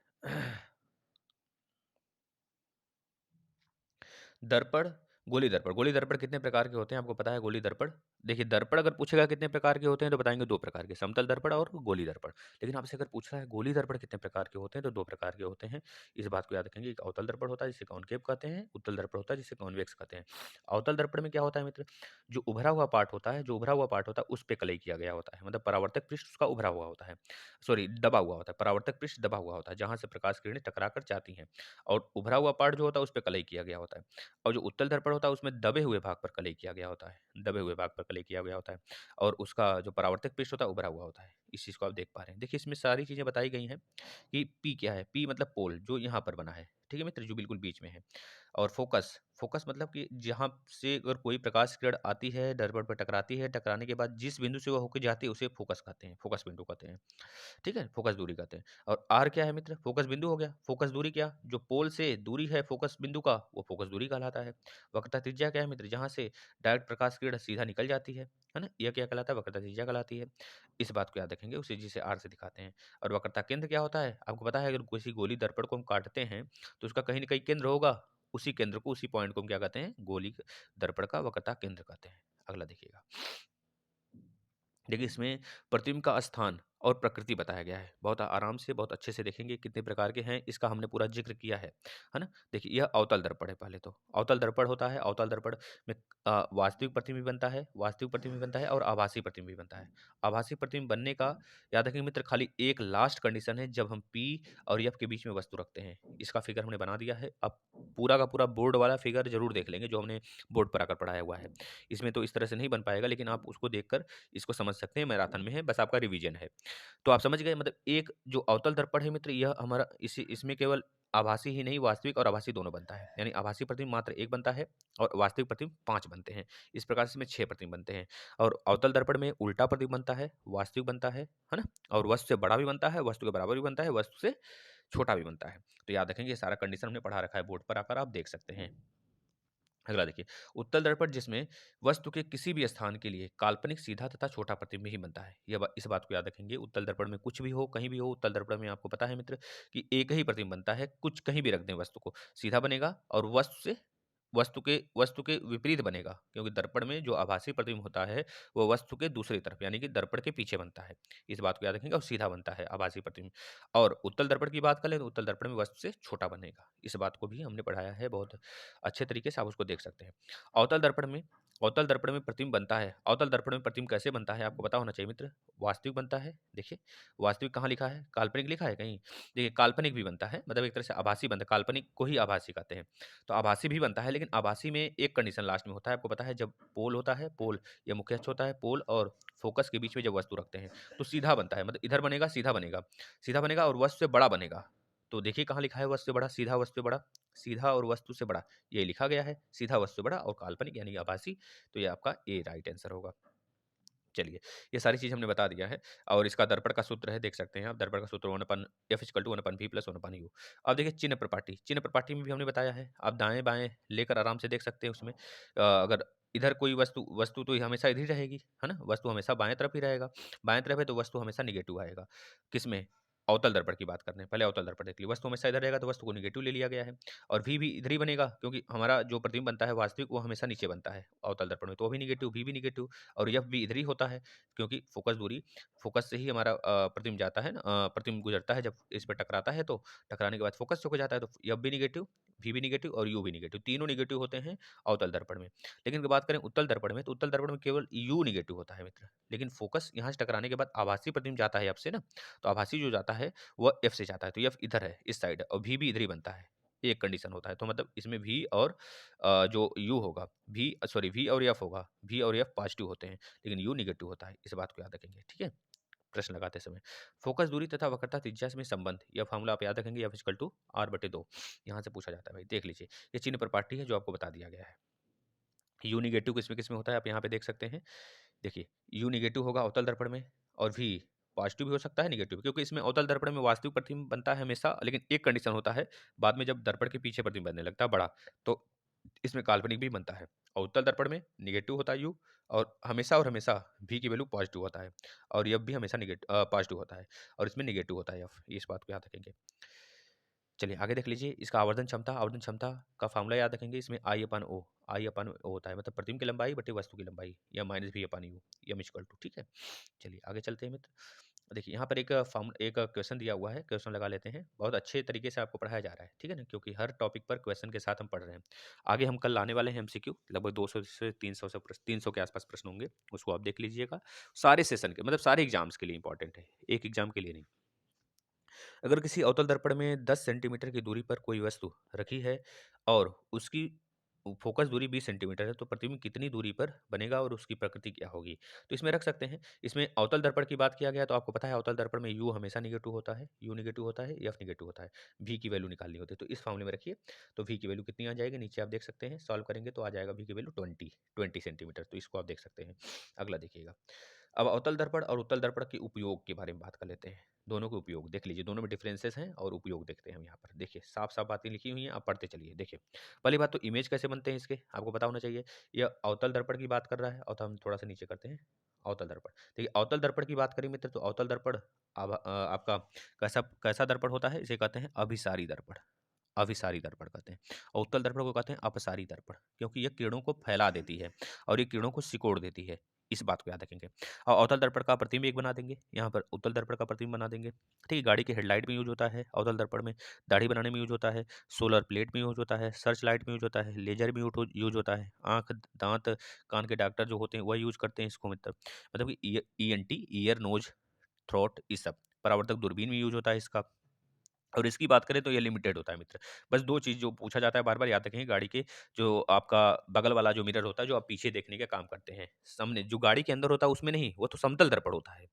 A: दर्पण, गोली दर्पण। गोली दर्पण कितने प्रकार के होते हैं आपको पता है? गोली दर्पण, देखिए दर्पण अगर पूछेगा कितने प्रकार के होते हैं तो बताएंगे 2 प्रकार के, समतल दर्पण और गोली दर्पण। लेकिन आपसे अगर पूछ रहा है गोली दर्पण कितने प्रकार के होते हैं तो 2 प्रकार के होते हैं। इस बात को याद रखेंगे, एक अवतल दर्पण होता है जिसे कॉनकेव कहते हैं, उत्तल दर्पण होता है जिसे कॉन्वेक्स कहते हैं। अवतल दर्पण में क्या होता है मित्र, जो उभरा हुआ पार्ट होता है, जो उभरा हुआ पार्ट होता है उस पे कलई किया गया होता है, मतलब परावर्तक पृष्ठ उसका उभरा हुआ होता है, सॉरी दबा हुआ होता है, परावर्तक पृष्ठ दबा हुआ होता है जहां से प्रकाश किरणें टकरा कर जाती हैं, और उभरा हुआ पार्ट जो होता है उस पे कलई किया गया होता है। और जो उत्तल दर्पण होता है उसमें दबे हुए भाग पर कलई किया गया होता है, दबे हुए भाग पर कलई किया गया होता है, और उसका जो परावर्तक पृष्ठ होता है उभरा हुआ होता है। इस चीज़ को आप देख पा रहे हैं। देखिए इसमें सारी चीज़ें बताई गई हैं कि पी क्या है, पी मतलब पोल जो यहाँ पर बना है, ठीक है मित्र, जो बिल्कुल बीच में है। और फोकस, फोकस मतलब कि जहाँ से अगर कोई प्रकाश किरण आती है, दर्पण पर टकराती है, टकराने के बाद जिस बिंदु से वह होकर जाती है उसे फोकस कहते हैं, फोकस बिंदु कहते हैं, ठीक है? फोकस दूरी कहते हैं। और आर क्या है मित्र? फोकस बिंदु हो गया। फोकस दूरी क्या? जो पोल से दूरी है फोकस बिंदु का, वो फोकस दूरी कहलाता है। वक्रता त्रिज्या क्या है मित्र? जहाँ से डायरेक्ट प्रकाश किरण सीधा निकल जाती है ना? यह क्या कहलाता है? वक्रता त्रिज्या कहलाती है। इस बात को याद रखेंगे, उसे जिसे आर से दिखाते हैं। और वक्रता केंद्र क्या होता है? आपको पता है अगर किसी गोली दर्पण को हम काटते हैं, तो उसका कहीं न कहीं केंद्र होगा। उसी केंद्र को, उसी पॉइंट को हम क्या कहते हैं? गोली दर्पण का वक्रता केंद्र कहते हैं। अगला देखिएगा। देखिए इसमें प्रतिबिंब का स्थान और प्रकृति बताया गया है। बहुत आराम से, बहुत अच्छे से देखेंगे कितने प्रकार के हैं, इसका हमने पूरा ज़िक्र किया है ना? देखिए यह अवतल दर्पण है पहले तो। अवतल दर्पण होता है, अवतल दर्पण में वास्तविक प्रतिबिंब बनता है, वास्तविक प्रतिबिंब बनता है और आभासी प्रतिबिंब भी बनता है। आभासी प्रतिबिंब बनने का याद रखेंगे मित्र, खाली एक लास्ट कंडीशन है, जब हम पी और एफ के बीच में वस्तु रखते हैं। इसका फिगर हमने बना दिया है। आप पूरा का पूरा बोर्ड वाला फिगर ज़रूर देख लेंगे जो हमने बोर्ड पर आकर पढ़ाया हुआ है। इसमें तो इस तरह से नहीं बन पाएगा, लेकिन आप उसको देखकर इसको समझ सकते हैं, मैराथन में है, बस आपका रिवीजन है। तो आप समझ गए, मतलब एक जो अवतल दर्पण है मित्र, यह हमारा इसमें केवल आभासी ही नहीं, वास्तविक और आभासी दोनों बनता है। यानी आभासी प्रतिबिंब मात्र 1 बनता है और वास्तविक प्रतिबिंब 5 बनते हैं। इस प्रकार से इसमें 6 प्रतिबिंब बनते हैं। और अवतल दर्पण में उल्टा प्रतिबिंब बनता है, वास्तविक बनता है ना? और वस्तु से बड़ा भी बनता है, वस्तु के बराबर भी बनता है, वस्तु से छोटा भी बनता है। तो याद रखेंगे, ये सारा कंडीशन हमने पढ़ा रखा है, बोर्ड पर आकर आप देख सकते हैं। अगला देखिए, उत्तल दर्पण जिसमें वस्तु के किसी भी स्थान के लिए काल्पनिक सीधा तथा छोटा प्रतिबिंब ही बनता है। इस बात को याद रखेंगे, उत्तल दर्पण में कुछ भी हो, कहीं भी हो, उत्तल दर्पण में आपको पता है मित्र कि एक ही प्रतिबिंब बनता है। कुछ कहीं भी रख दें वस्तु को, सीधा बनेगा और वस्तु के विपरीत बनेगा, क्योंकि दर्पण में जो आभासी प्रतिबिंब होता है वो वस्तु के दूसरी तरफ यानी कि दर्पण के पीछे बनता है। इस बात को याद रखेंगे, और सीधा बनता है आभासी प्रतिबिंब। और उत्तल दर्पण की बात करें तो उत्तल दर्पण में वस्तु से छोटा बनेगा। इस बात को भी हमने पढ़ाया है बहुत अच्छे तरीके से, आप उसको देख सकते हैं। अवतल दर्पण में अवतल दर्पण में प्रतिबिंब बनता है। अवतल दर्पण में प्रतिबिंब कैसे बनता है आपको पता होना चाहिए मित्र। वास्तविक बनता है, देखिए वास्तविक कहाँ लिखा है, काल्पनिक लिखा है कहीं? देखिए काल्पनिक भी बनता है, मतलब एक तरह से आभासी बनता है, काल्पनिक को ही आभासी कहते हैं। तो आभासी भी बनता है, लेकिन आभासी में एक कंडीशन लास्ट में होता है, आपको पता है, जब पोल होता है, पोल या मुख्य अक्ष होता है, पोल और फोकस के बीच में जब वस्तु रखते हैं तो सीधा बनता है, मतलब इधर बनेगा, सीधा बनेगा, सीधा बनेगा और वस्तु से बड़ा बनेगा। तो देखिए कहाँ लिखा है वस्तु से बड़ा, सीधा वस्तु से बड़ा, सीधा और वस्तु से बड़ा, ये लिखा गया है, सीधा वस्तु से बड़ा और काल्पनिक यानी आभासी। तो ये आपका ए राइट आंसर होगा। चलिए, ये सारी चीज़ हमने बता दिया है। और इसका दर्पण का सूत्र है, देख सकते हैं आप, दर्पण का सूत्र 1/F=1/V+1/U। अब देखिए चिन्ह प्रपाटी में भी हमने बताया है, आप दाएँ-बाएँ लेकर आराम से देख सकते हैं उसमें। अगर इधर कोई वस्तु वस्तु तो हमेशा इधर ही रहेगी, है ना? वस्तु हमेशा बाएँ तरफ ही रहेगा। बाएँ तरफ है तो वस्तु हमेशा नेगेटिव आएगा। किसमें? अवतल दर्पण की बात करते हैं। पहले अवतल दर्पण देख लिए। वस्तु हमेशा इधर रहेगा तो वस्तु को नेगेटिव ले लिया गया है और v भी इधर ही बनेगा क्योंकि हमारा जो प्रतिबिंब बनता है वास्तविक वो हमेशा नीचे बनता है अवतल दर्पण में। तो वो भी नेगेटिव, v भी नेगेटिव और f भी इधर ही होता है क्योंकि फ़ोकस दूरी फ़ोकस से ही हमारा प्रतिबिंब जाता है ना, प्रतिबिंब गुजरता है जब इस पे टकराता है तो टकराने के बाद फ़ोकस से हो जाता है तो f भी नेगेटिव, v भी नेगेटिव और u भी नेगेटिव। तीनों नेगेटिव होते हैं अवतल दर्पण में। लेकिन अगर बात करें उत्तल दर्पण में तो उत्तल दर्पण में केवल u नेगेटिव होता है मित्र। लेकिन फ़ोकस यहाँ से टकराने के बाद आभासी प्रतिबिंब जाता है f से ना, तो आभासी जो जाता है वो f से जाता है। तो f इधर है, इस साइड और v भी इधर ही बनता है। ये एक कंडीशन होता है। तो मतलब इसमें v और जो u होगा v और f होगा, v और f पॉजिटिव होते हैं, लेकिन u नेगेटिव होता है। इस बात को याद रखेंगे, ठीक है? प्रश्न लगाते समय। फ़ोकस दूरी तथा वक्रता त्रिज्या में संबंध, यह फ़ॉर्मूला आप याद रखेंगे f इक्वल टू r/2। यहाँ से पूछा जाता है भाई, देख लीजिए। ये चिन्ह प्रपाटी है जो आपको बता दिया गया है। यू नेगेटिव किसमें-किसमें होता है आप यहाँ पे देख सकते हैं। देखिए, यू नेगेटिव होगा अवतल दर्पण में और वी पॉजिटिव भी हो सकता है, नेगेटिव भी, क्योंकि इसमें अवतल दर्पण में वास्तविक प्रतिबिंब बनता है हमेशा, लेकिन एक कंडीशन होता है, बाद में जब दर्पण के पीछे प्रतिबिंब बनने लगता है बड़ा, तो इसमें काल्पनिक भी बनता है। अवतल दर्पण में नेगेटिव होता है यू और हमेशा वी की वैल्यू पॉजिटिव होता है और एफ भी हमेशा पॉजिटिव होता है और इसमें नेगेटिव होता है एफ। इस बात को याद रखेंगे। चलिए आगे देख लीजिए इसका आवर्धन क्षमता का फॉर्मूला याद रखेंगे। इसमें आई अपन ओ होता है, मतलब प्रतिबिंब की लंबाई बटे वस्तु की लंबाई या माइनस भी अपन यू एम इक्वल टू, ठीक है। चलिए आगे चलते हैं मित्र। देखिए यहाँ पर एक क्वेश्चन दिया हुआ है, क्वेश्चन लगा लेते हैं। बहुत अच्छे तरीके से आपको पढ़ाया जा रहा है, ठीक है ना, क्योंकि हर टॉपिक पर क्वेश्चन के साथ हम पढ़ रहे हैं। आगे हम कल लाने वाले हैं एमसीक्यू, लगभग 200 से 300 के आसपास प्रश्न होंगे, उसको आप देख लीजिएगा। सारे सेशन के मतलब सारे एग्जाम्स के लिए इंपॉर्टेंट है, एक एग्जाम के लिए नहीं। अगर किसी अवतल दर्पण में 10 सेंटीमीटर की दूरी पर कोई वस्तु रखी है और उसकी फोकस दूरी 20 सेंटीमीटर है, तो प्रतिबिंब कितनी दूरी पर बनेगा और उसकी प्रकृति क्या होगी? तो इसमें रख सकते हैं। इसमें अवतल दर्पण की बात किया गया तो आपको पता है अवतल दर्पण में यू हमेशा नेगेटिव होता है, यू नेगेटिव होता है, एफ नेगेटिव होता है। वी की वैल्यू निकालनी होती है, तो इस मामले में रखिए। तो वी की वैल्यू कितनी आ जाएगी, नीचे आप देख सकते हैं, सॉल्व करेंगे तो आ जाएगा वी की वैल्यू 20 सेंटीमीटर। तो इसको आप देख सकते हैं। अगला देखिएगा। अब अवतल दर्पण और उत्तल दर्पण के उपयोग के बारे में बात कर लेते हैं। दोनों के उपयोग देख लीजिए, दोनों में डिफरेंसेस हैं और उपयोग देखते हैं हम यहाँ पर। देखिए साफ-साफ बातें लिखी हुई हैं, आप पढ़ते चलिए। देखिए, पहली बात तो इमेज कैसे बनते हैं इसके, आपको पता होना चाहिए। यह अवतल दर्पण की बात कर रहा है और तो हम थोड़ा-सा नीचे करते हैं, अवतल दर्पण। देखिए अवतल दर्पण की बात करें मित्र तो अवतल दर्पण आपका कैसा कैसा दर्पण होता है? इसे कहते हैं अभिसारी दर्पण। अभिसारी दर्पण कहते हैं और उत्तल दर्पण को कहते हैं अपसारी दर्पण, क्योंकि ये किरणों को फैला देती है और ये किरणों को सिकोड़ देती है। इस बात को याद रखेंगे। और अवतल दर्पण का प्रतिबिंब एक बना देंगे, यहाँ पर उत्तल दर्पण का प्रतिबिंब बना देंगे। ठीक है, गाड़ी की हेडलाइट में यूज होता है अवतल दर्पण में, दाढ़ी बनाने में यूज होता है, सोलर प्लेट में यूज होता है, सर्च लाइट में यूज होता है, लेजर में यूज होता है, आंख दांत कान के डॉक्टर जो होते हैं वह यूज करते हैं इसको मित्र। मतलब कि ईएनटी ईयर नोज थ्रोट इस सब। परावर्तक दूरबीन में यूज होता है इसका। और इसकी बात करें तो ये लिमिटेड होता है मित्र। बस 2 चीज़ जो पूछा जाता है बार-बार याद रखेंगे, गाड़ी के जो आपका बगल वाला जो मिरर होता है, जो आप पीछे देखने का काम करते हैं। सामने जो गाड़ी के अंदर होता है उसमें नहीं, वो तो समतल दर्पण होता है।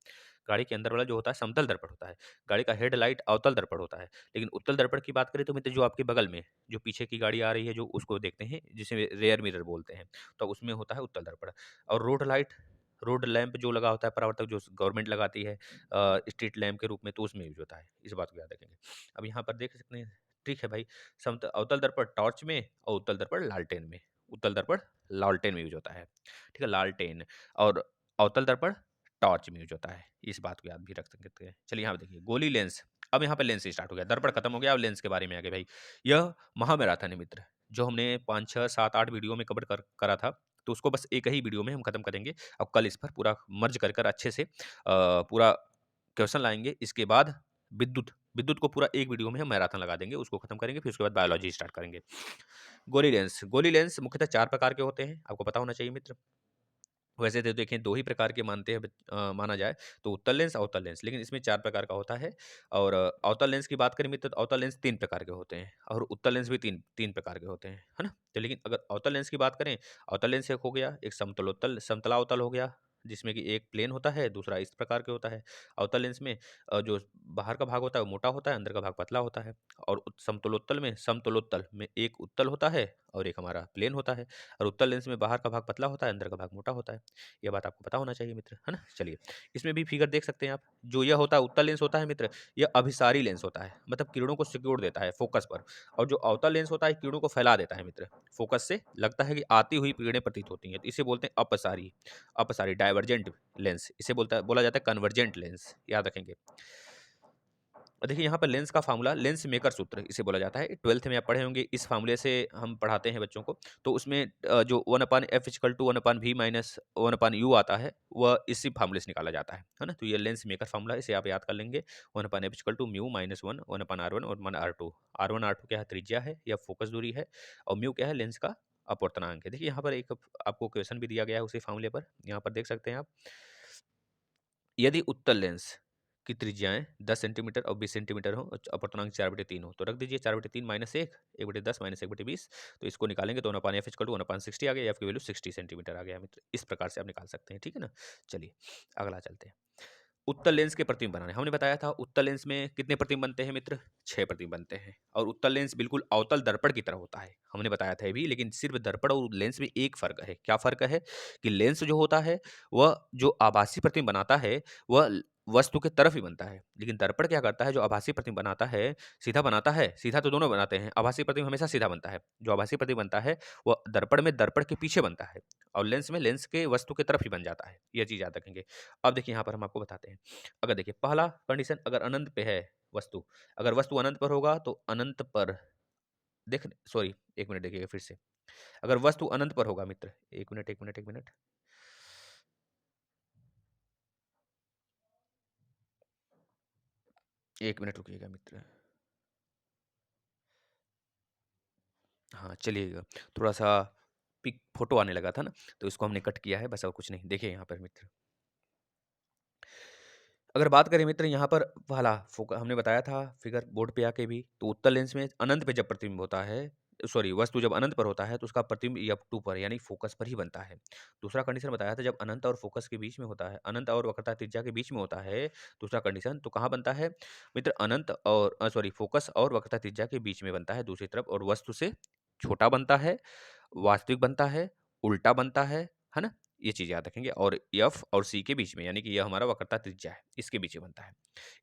A: गाड़ी के अंदर वाला जो होता है समतल दर्पण होता है। गाड़ी का हेडलाइट अवतल दर्पण होता है। लेकिन उत्तल दर्पण की बात करें तो मित्र जो आपके बगल में, जो पीछे की गाड़ी आ रही है जो उसको देखते हैं, जिसे रियर मिरर बोलते हैं, तो उसमें होता है उत्तल दर्पण। और रोड लैंप जो लगा होता है परावर्तक जो गवर्नमेंट लगाती है स्ट्रीट लैंप के रूप में, तो उसमें यूज़ होता है। इस बात को याद रखेंगे। अब यहाँ पर देख सकते हैं, ठीक है भाई। अवतल दर्पण टॉर्च में और उत्तल दर्पण लालटेन में। उत्तल दर्पण लालटेन में यूज होता है, ठीक है, लालटेन। और अवतल दर्पण टॉर्च में यूज होता है। इस बात को याद भी रख सकते हैं। चलिए यहाँ पे देखिए गोली लेंस। अब यहाँ पे लेंस से स्टार्ट हो गया, दर्पण खत्म हो गया, अब लेंस के बारे में आ गए भाई। यह महामैराथन है मित्र, जो हमने 5 6 7 8 वीडियो में करा था। तो उसको बस एक ही वीडियो में हम खत्म करेंगे। अब कल इस पर पूरा मर्ज कर अच्छे से पूरा क्वेश्चन लाएंगे। इसके बाद विद्युत विद्युत को पूरा एक वीडियो में हम मैराथन लगा देंगे, उसको खत्म करेंगे, फिर उसके बाद बायोलॉजी स्टार्ट करेंगे। गोली लेंस मुख्यतः 4 प्रकार के होते हैं, आपको पता होना चाहिए मित्र। वैसे तो देखें 2 ही प्रकार के माना जाए तो उत्तल लेंस, अवतल लेंस, लेकिन इसमें 4 प्रकार का होता है। और अवतल लेंस की बात करें मित्र तो अवतल लेंस 3 प्रकार के होते हैं और उत्तल लेंस भी 3 प्रकार के होते हैं, है ना? तो लेकिन अगर अवतल लेंस की बात करें, अवतल लेंस एक हो गया, एक समतलावतल हो गया, जिसमें कि एक प्लेन होता है, दूसरा इस प्रकार के होता है। अवतल लेंस में जो बाहर का भाग होता है वो मोटा होता है, अंदर का भाग पतला होता है। और समतलोत्तल में एक उत्तल होता है और एक हमारा प्लेन होता है। और उत्तल लेंस में बाहर का भाग पतला होता है, अंदर का भाग मोटा होता है। ये बात आपको पता होना चाहिए मित्र, है ना? चलिए, इसमें भी फिगर देख सकते हैं आप। जो यह होता है उत्तल लेंस होता है मित्र, यह अभिसारी लेंस होता है, मतलब किरणों को सिकोड़ देता है फोकस पर। और जो अवतल लेंस होता है किरणों को फैला देता है मित्र। फोकस से लगता है कि आती हुई किरणें प्रतीत होती हैं, तो इसे बोलते हैं अपसारी। अपसारी डाइवर्जेंट लेंस, इसे बोला जाता है कन्वर्जेंट लेंस, याद रखेंगे। और देखिए यहाँ पर लेंस का फार्मूला, लेंस मेकर सूत्र इसे बोला जाता है। 12th में आप पढ़े होंगे, इस फार्मूले से हम पढ़ाते हैं बच्चों को। तो उसमें जो 1/f equal to 1/v minus 1/u आता है, वह इसी फार्मूले से निकाला जाता है ना? तो ये लेंस मेकर फार्मूला है, इसे आप याद कर लेंगे। 1/f equal to mu minus 1 1/r1 और 1/r2। R1 R2 क्या है? त्रिज्या है या फोकस दूरी है। और म्यू क्या है? लेंस का अपवर्तनांक है। देखिए यहाँ पर एक आपको क्वेश्चन भी दिया गया है उसी फार्मूले पर, यहाँ पर देख सकते हैं आप। यदि उत्तल लेंस की त्रिज्याएं 10 सेंटीमीटर और 20 सेंटीमीटर हो और अपवर्तनांक 4/3 हो, तो रख दीजिए 4/3 माइनस 1, 1/10 माइनस 1/20। तो इसको निकालेंगे तो 1/f इक्वल टू 1/60 आ गया, f की वैल्यू 60 सेंटीमीटर आ गया मित्र। इस प्रकार से आप निकाल सकते हैं, ठीक है ना? चलिए अगला चलते हैं। उत्तल लेंस के प्रतिबिंब बनाने, हमने बताया था उत्तल लेंस में कितने प्रतिबिंब बनते हैं मित्र? 6 प्रतिबिंब बनते हैं। और उत्तल लेंस बिल्कुल अवतल दर्पण की तरह होता है, हमने बताया था ये भी। लेकिन सिर्फ दर्पण और लेंस में एक फर्क है। क्या फर्क है? कि लेंस जो होता है वह जो आभासी प्रतिबिंब बनाता है वह वस्तु के तरफ ही बनता है, लेकिन दर्पण क्या करता है? जो आभासी प्रतिबिंब बनाता है सीधा बनाता है, सीधा तो दोनों बनाते हैं, आभासी प्रतिबिंब हमेशा सीधा बनता है। जो आभासी प्रतिबिंब बनता है वह दर्पण में दर्पण के पीछे बनता है, और लेंस में लेंस के वस्तु के तरफ ही बन जाता है। यह चीज याद रखेंगे। अब देखिए यहाँ पर हम आपको बताते हैं। अगर देखिए पहला कंडीशन, अगर अनंत पे है वस्तु, अगर वस्तु अनंत पर होगा तो अनंत पर, देख सॉरी, एक मिनट देखिएगा फिर से। अगर वस्तु अनंत पर होगा मित्र, एक मिनट एक मिनट एक मिनट, एक मिनट रुकिएगा मित्र। हाँ चलिएगा, थोड़ा सा पिक फोटो आने लगा था ना, तो इसको हमने कट किया है बस, और कुछ नहीं। देखिए यहाँ पर मित्र, अगर बात करें मित्र यहाँ पर पहला फोकस, हमने बताया था फिगर बोर्ड पे आके भी, तो उत्तल लेंस में अनंत पे जब प्रतिबिंब होता है, सॉरी वस्तु जब अनंत पर होता है तो उसका प्रतिबिंब f2 पर यानी फोकस पर ही बनता है। दूसरा कंडीशन बताया था, जब अनंत और फोकस के बीच में होता है, अनंत और वक्रता त्रिज्या के बीच में होता है दूसरा कंडीशन, तो कहाँ बनता है मित्र? अनंत और सॉरी फोकस और वक्रता त्रिज्या के बीच में बनता है दूसरी तरफ, और वस्तु से छोटा बनता है, वास्तविक बनता है, उल्टा बनता है ना? ये चीज़ याद रखेंगे। और एफ और सी के बीच में, यानी कि यह हमारा वक्रता त्रिज्या है, इसके बीच में बनता है।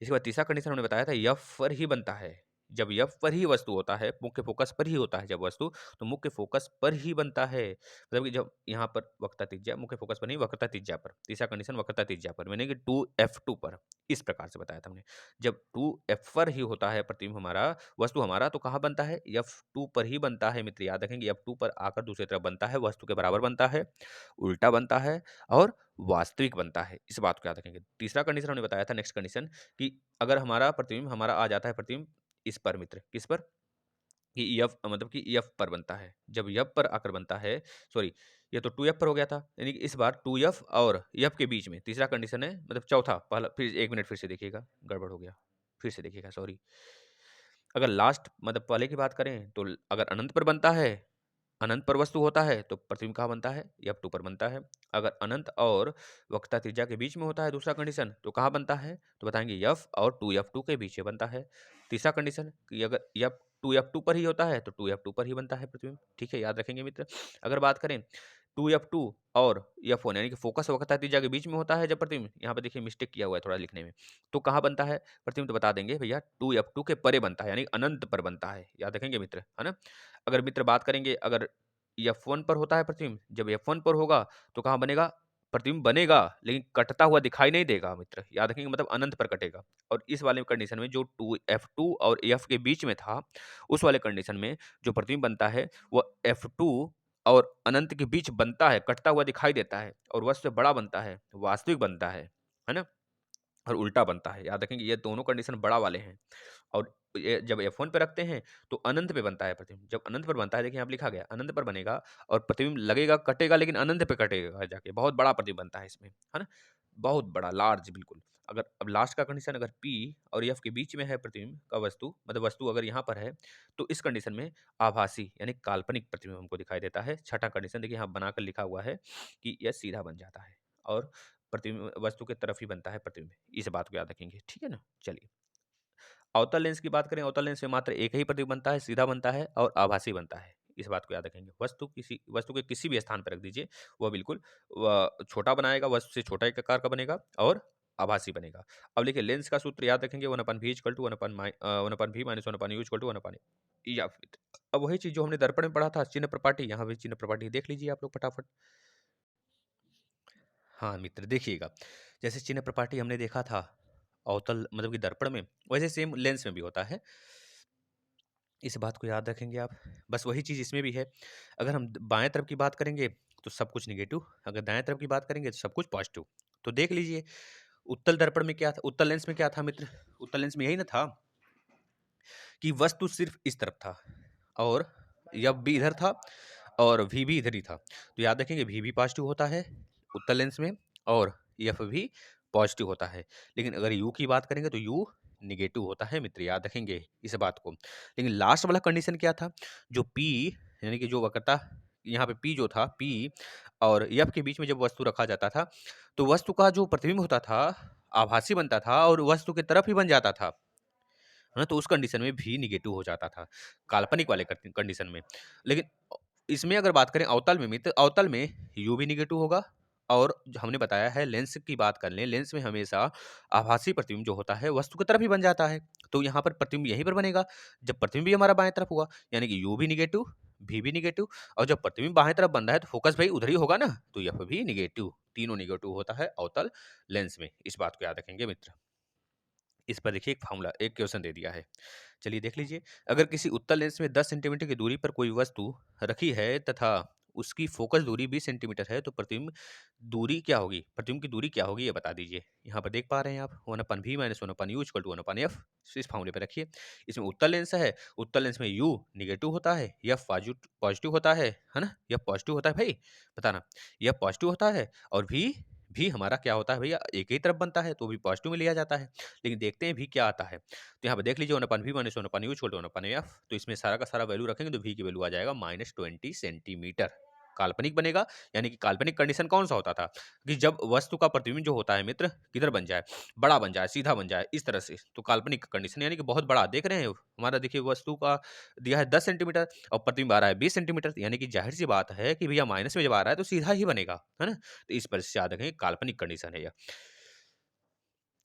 A: इसके बाद तीसरा कंडीशन हमने बताया था, एफ पर ही बनता है। जब एफ पर ही वस्तु होता है, मुख्य फोकस पर ही होता है जब वस्तु, तो मुख्य फोकस पर ही बनता है। मतलब कि जब यहाँ पर वक्रता त्रिज्या, मुख्य फोकस पर नहीं, वक्रता त्रिज्या पर। तीसरा कंडीशन वक्रता त्रिज्या पर, यानी कि 2f2 पर। इस प्रकार से बताया था हमने। जब 2f पर ही होता है प्रतिबिंब हमारा, वस्तु हमारा, तो कहाँ बनता है? f2 पर ही बनता है मित्र, याद रखेंगे। f2 पर आकर दूसरी तरफ बनता है, वस्तु के बराबर बनता है, उल्टा बनता है और वास्तविक बनता है। इस बात को याद रखेंगे। तीसरा कंडीशन हमने बताया था, नेक्स्ट कंडीशन, कि अगर हमारा प्रतिबिंब हमारा आ जाता है प्रतिबिंब इस पर मित्र, किस पर? कि एफ, मतलब कि एफ पर बनता है। जब एफ पर आकर बनता है, सॉरी ये तो 2f पर हो गया था, यानी कि इस बार 2f और एफ के बीच में तीसरा कंडीशन है, मतलब चौथा, पहला फिर एक मिनट फिर से देखिएगा, गड़बड़ हो गया, फिर से देखिएगा, सॉरी। अगर लास्ट मतलब पहले की बात करें तो अगर अनंत पर बनता है, अनंत पर वस्तु होता है, तो प्रतिबिंब कहाँ बनता है? f2 पर बनता है। अगर अनंत और वक्रता त्रिज्या के बीच में होता है दूसरा कंडीशन, तो कहाँ बनता है? तो बताएंगे f और 2f2 के बीच में बनता है। तीसरा कंडीशन कि अगर f 2f2 पर ही होता है तो 2f2 पर ही बनता है प्रतिबिंब, ठीक है, याद रखेंगे मित्र। अगर बात करें 2f2 और f1, यानी कि फोकस और वक्रता त्रिज्या के बीच में होता है जब प्रतिबिंब, यहाँ पे देखिए मिस्टेक किया हुआ है थोड़ा लिखने में, तो कहाँ बनता है प्रतिबिंब? तो बता देंगे भैया 2f2 के परे बनता है, यानी अनंत पर बनता है, याद रखेंगे मित्र, है ना? अगर मित्र बात करेंगे, अगर F1 पर होता है प्रतिबिंब, जब F1 पर होगा तो कहाँ बनेगा? प्रतिबिंब बनेगा लेकिन कटता हुआ दिखाई नहीं देगा मित्र, याद रखेंगे, मतलब अनंत पर कटेगा। और इस वाले कंडीशन में जो 2f2 और f के बीच में था, उस वाले कंडीशन में जो प्रतिबिंब बनता है वह f2 और अनंत के बीच बनता है, कटता हुआ दिखाई देता है, और वह से बड़ा बनता है, वास्तविक बनता है ना? और उल्टा बनता है, याद रखेंगे ये दोनों कंडीशन बड़ा वाले हैं। और ये जब F1 पे रखते हैं तो अनंत पे बनता है प्रतिबिंब। जब अनंत पर बनता है, देखिए यहाँ पे लिखा गया अनंत पर बनेगा, और प्रतिबिंब लगेगा, कटेगा, लेकिन अनंत पे कटेगा जाके, बहुत बड़ा प्रतिबिंब बनता है इसमें, है ना? बहुत बड़ा, लार्ज बिल्कुल। अगर अब लास्ट का कंडीशन, अगर P और F के बीच में है प्रतिबिंब का वस्तु, मतलब वस्तु अगर यहाँ पर है, तो इस कंडीशन में आभासी यानी काल्पनिक प्रतिबिंब हमको दिखाई देता है। छठा कंडीशन देखिए यहाँ बनाकर लिखा हुआ है कि यह सीधा बन जाता है, और प्रतिबिंब वस्तु के तरफ ही बनता है प्रतिबिंब। इस बात को याद रखेंगे, ठीक है ना? चलिए, अवतल लेंस की बात करें, अवतल लेंस में मात्र एक ही प्रतिबिंब बनता है, सीधा बनता है और आभासी बनता है। इस बात को याद रखेंगे। वस्तु के किसी भी स्थान पर रख दीजिए, वह बिल्कुल व छोटा बनाएगा, वस्तु से छोटा एक आकार का बनेगा और आभासी बनेगा। अब देखिए लेंस का सूत्र याद रखेंगे 1/v equal to 1/v minus 1/u equal to 1/a या फिर अब वही चीज़ जो हमने दर्पण में पढ़ा था चिन्ह प्रपाटी, यहाँ भी चिन्ह प्रपाटी देख लीजिए आप लोग फटाफट। हाँ मित्र देखिएगा, जैसे चिन्ह प्रपाटी हमने देखा था अवतल मतलब कि दर्पण में, वैसे सेम लेंस में भी होता है। इस बात को याद रखेंगे आप। बस वही चीज़ इसमें भी है। अगर हम बाएँ तरफ की बात करेंगे तो सब कुछ नेगेटिव, अगर दाएँ तरफ की बात करेंगे तो सब कुछ पॉजिटिव। तो देख लीजिए उत्तल दर्पण में क्या था, उत्तल लेंस में क्या था मित्र? उत्तल लेंस में यही ना था कि वस्तु सिर्फ इस तरफ था और एफ भी इधर था और वी भी इधर ही था। तो याद रखेंगे वी भी पॉजिटिव होता है उत्तल लेंस में और एफ भी पॉजिटिव होता है। लेकिन अगर यू की बात करेंगे तो यू निगेटिव होता है मित्र, याद रखेंगे इस बात को। लेकिन लास्ट वाला कंडीशन क्या था, जो पी यानी कि जो वक्रता यहाँ पे पी जो था, पी और एफ के बीच में जब वस्तु रखा जाता था तो वस्तु का जो प्रतिबिंब होता था आभासी बनता था और वस्तु की तरफ ही बन जाता था, है ना? तो उस कंडीशन में भी निगेटिव हो जाता था, काल्पनिक वाले कंडीशन में। लेकिन इसमें अगर बात करें अवतल में मित्र, अवतल में यू भी निगेटिव होगा और जो हमने बताया है लेंस की बात कर लें, लेंस में हमेशा आभासी प्रतिबिंब जो होता है वस्तु की तरफ ही बन जाता है। तो यहाँ पर प्रतिबिंब यहीं पर बनेगा जब प्रतिबिंब भी हमारा बाएं तरफ हुआ, यानी कि यू भी निगेटिव, भी निगेटिव और जब प्रतिबिंब बाएं तरफ बन रहा है तो फोकस भाई उधर ही होगा ना, तो यह भी निगेटिव, तीनों निगेटिव होता है अवतल लेंस में। इस बात को याद रखेंगे मित्र। इस पर देखिए एक फार्मूला, एक क्वेश्चन दे दिया है। चलिए देख लीजिए। अगर किसी उत्तल लेंस में 10 सेंटीमीटर की दूरी पर कोई वस्तु रखी है तथा उसकी फोकस दूरी 20 सेंटीमीटर है तो प्रतिबिंब दूरी क्या होगी? प्रतिबिंब की दूरी क्या होगी ये बता दीजिए। यहाँ पर देख पा रहे हैं आप 1/v minus 1/u equal to 1/f। इस फार्मूले पे रखिए। इसमें उत्तल लेंस है, उत्तल लेंस में u निगेटिव होता है, एफ पॉजिटिव होता है ना? एफ पॉजिटिव होता है भाई, बताना। एफ पॉजिटिव होता है और भी हमारा क्या होता है भैया, एक ही तरफ बनता है तो भी पॉजिटिव में लिया जाता है। लेकिन देखते हैं भी क्या आता है। तो यहाँ पे देख लीजिए 1/v minus 1/u equal to 1/f। तो इसमें सारा का सारा वैल्यू रखेंगे तो v की वैल्यू आ जाएगा -20 सेंटीमीटर। काल्पनिक बनेगा, यानी कि काल्पनिक कंडीशन कौन सा होता था कि जब वस्तु का प्रतिबिंब जो होता है मित्र किधर बन जाए, बड़ा बन जाए, सीधा बन जाए इस तरह से, तो काल्पनिक कंडीशन यानी कि बहुत बड़ा। देख रहे हैं हमारा, देखिए वस्तु का दिया है 10 सेंटीमीटर और प्रतिबिंब आ रहा है 20 सेंटीमीटर, यानी कि जाहिर सी बात है कि भैया माइनस में जब आ रहा है तो सीधा ही बनेगा, है ना? तो इस पर से याद रखें काल्पनिक कंडीशन है यह।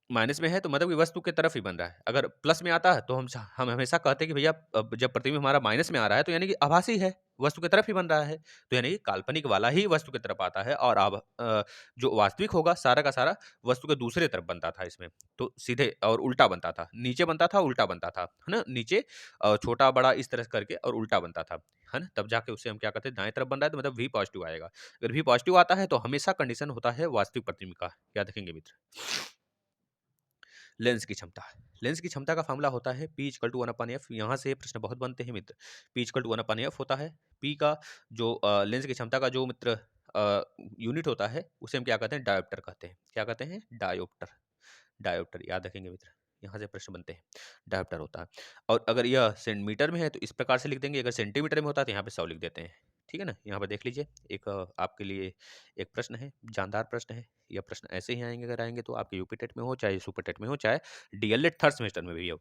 A: माइनस में है तो मतलब कि वस्तु की तरफ ही बन रहा है। अगर प्लस में आता है तो हम हमेशा कहते हैं कि भैया अब जब प्रतिबिंब हमारा माइनस में आ रहा है तो यानी कि आभासी है, वस्तु की तरफ ही बन रहा है। तो यानी कि काल्पनिक वाला ही वस्तु की तरफ आता है और अब जो वास्तविक होगा सारा का सारा वस्तु के दूसरे तरफ बनता था इसमें। तो सीधे और उल्टा बनता था, नीचे बनता था, उल्टा बनता था, है ना? नीचे छोटा बड़ा इस तरह करके और उल्टा बनता था, है ना? तब जाके उसे हम क्या कहते हैं, दाएं तरफ बन रहा है तो मतलब वी पॉजिटिव आएगा। अगर वी पॉजिटिव आता है तो हमेशा कंडीशन होता है वास्तविक प्रतिबिंब का, याद रखेंगे मित्र। लेंस की क्षमता, लेंस की क्षमता का फार्मूला होता है P इक्वल टू 1/f। यहाँ से प्रश्न बहुत बनते हैं मित्र। P इक्वल टू 1/f होता है। P का जो लेंस की क्षमता का जो मित्र यूनिट होता है उसे हम क्या कहते हैं, डायोप्टर कहते हैं। क्या कहते हैं? डायोप्टर। डायोप्टर याद रखेंगे मित्र, यहाँ से प्रश्न बनते हैं। डायोप्टर होता है और अगर यह सेंटीमीटर में है तो इस प्रकार से लिख देंगे, अगर सेंटीमीटर में होता है तो यहाँ पे 100 लिख देते हैं। ठीक है ना? यहाँ पर देख लीजिए एक आपके लिए एक प्रश्न है, जानदार प्रश्न है। यह प्रश्न ऐसे ही आएंगे, अगर आएंगे तो आपके यूपी टेट में हो, चाहे सुपर टेट में हो, चाहे डीएलएड थर्ड सेमेस्टर में भी हो।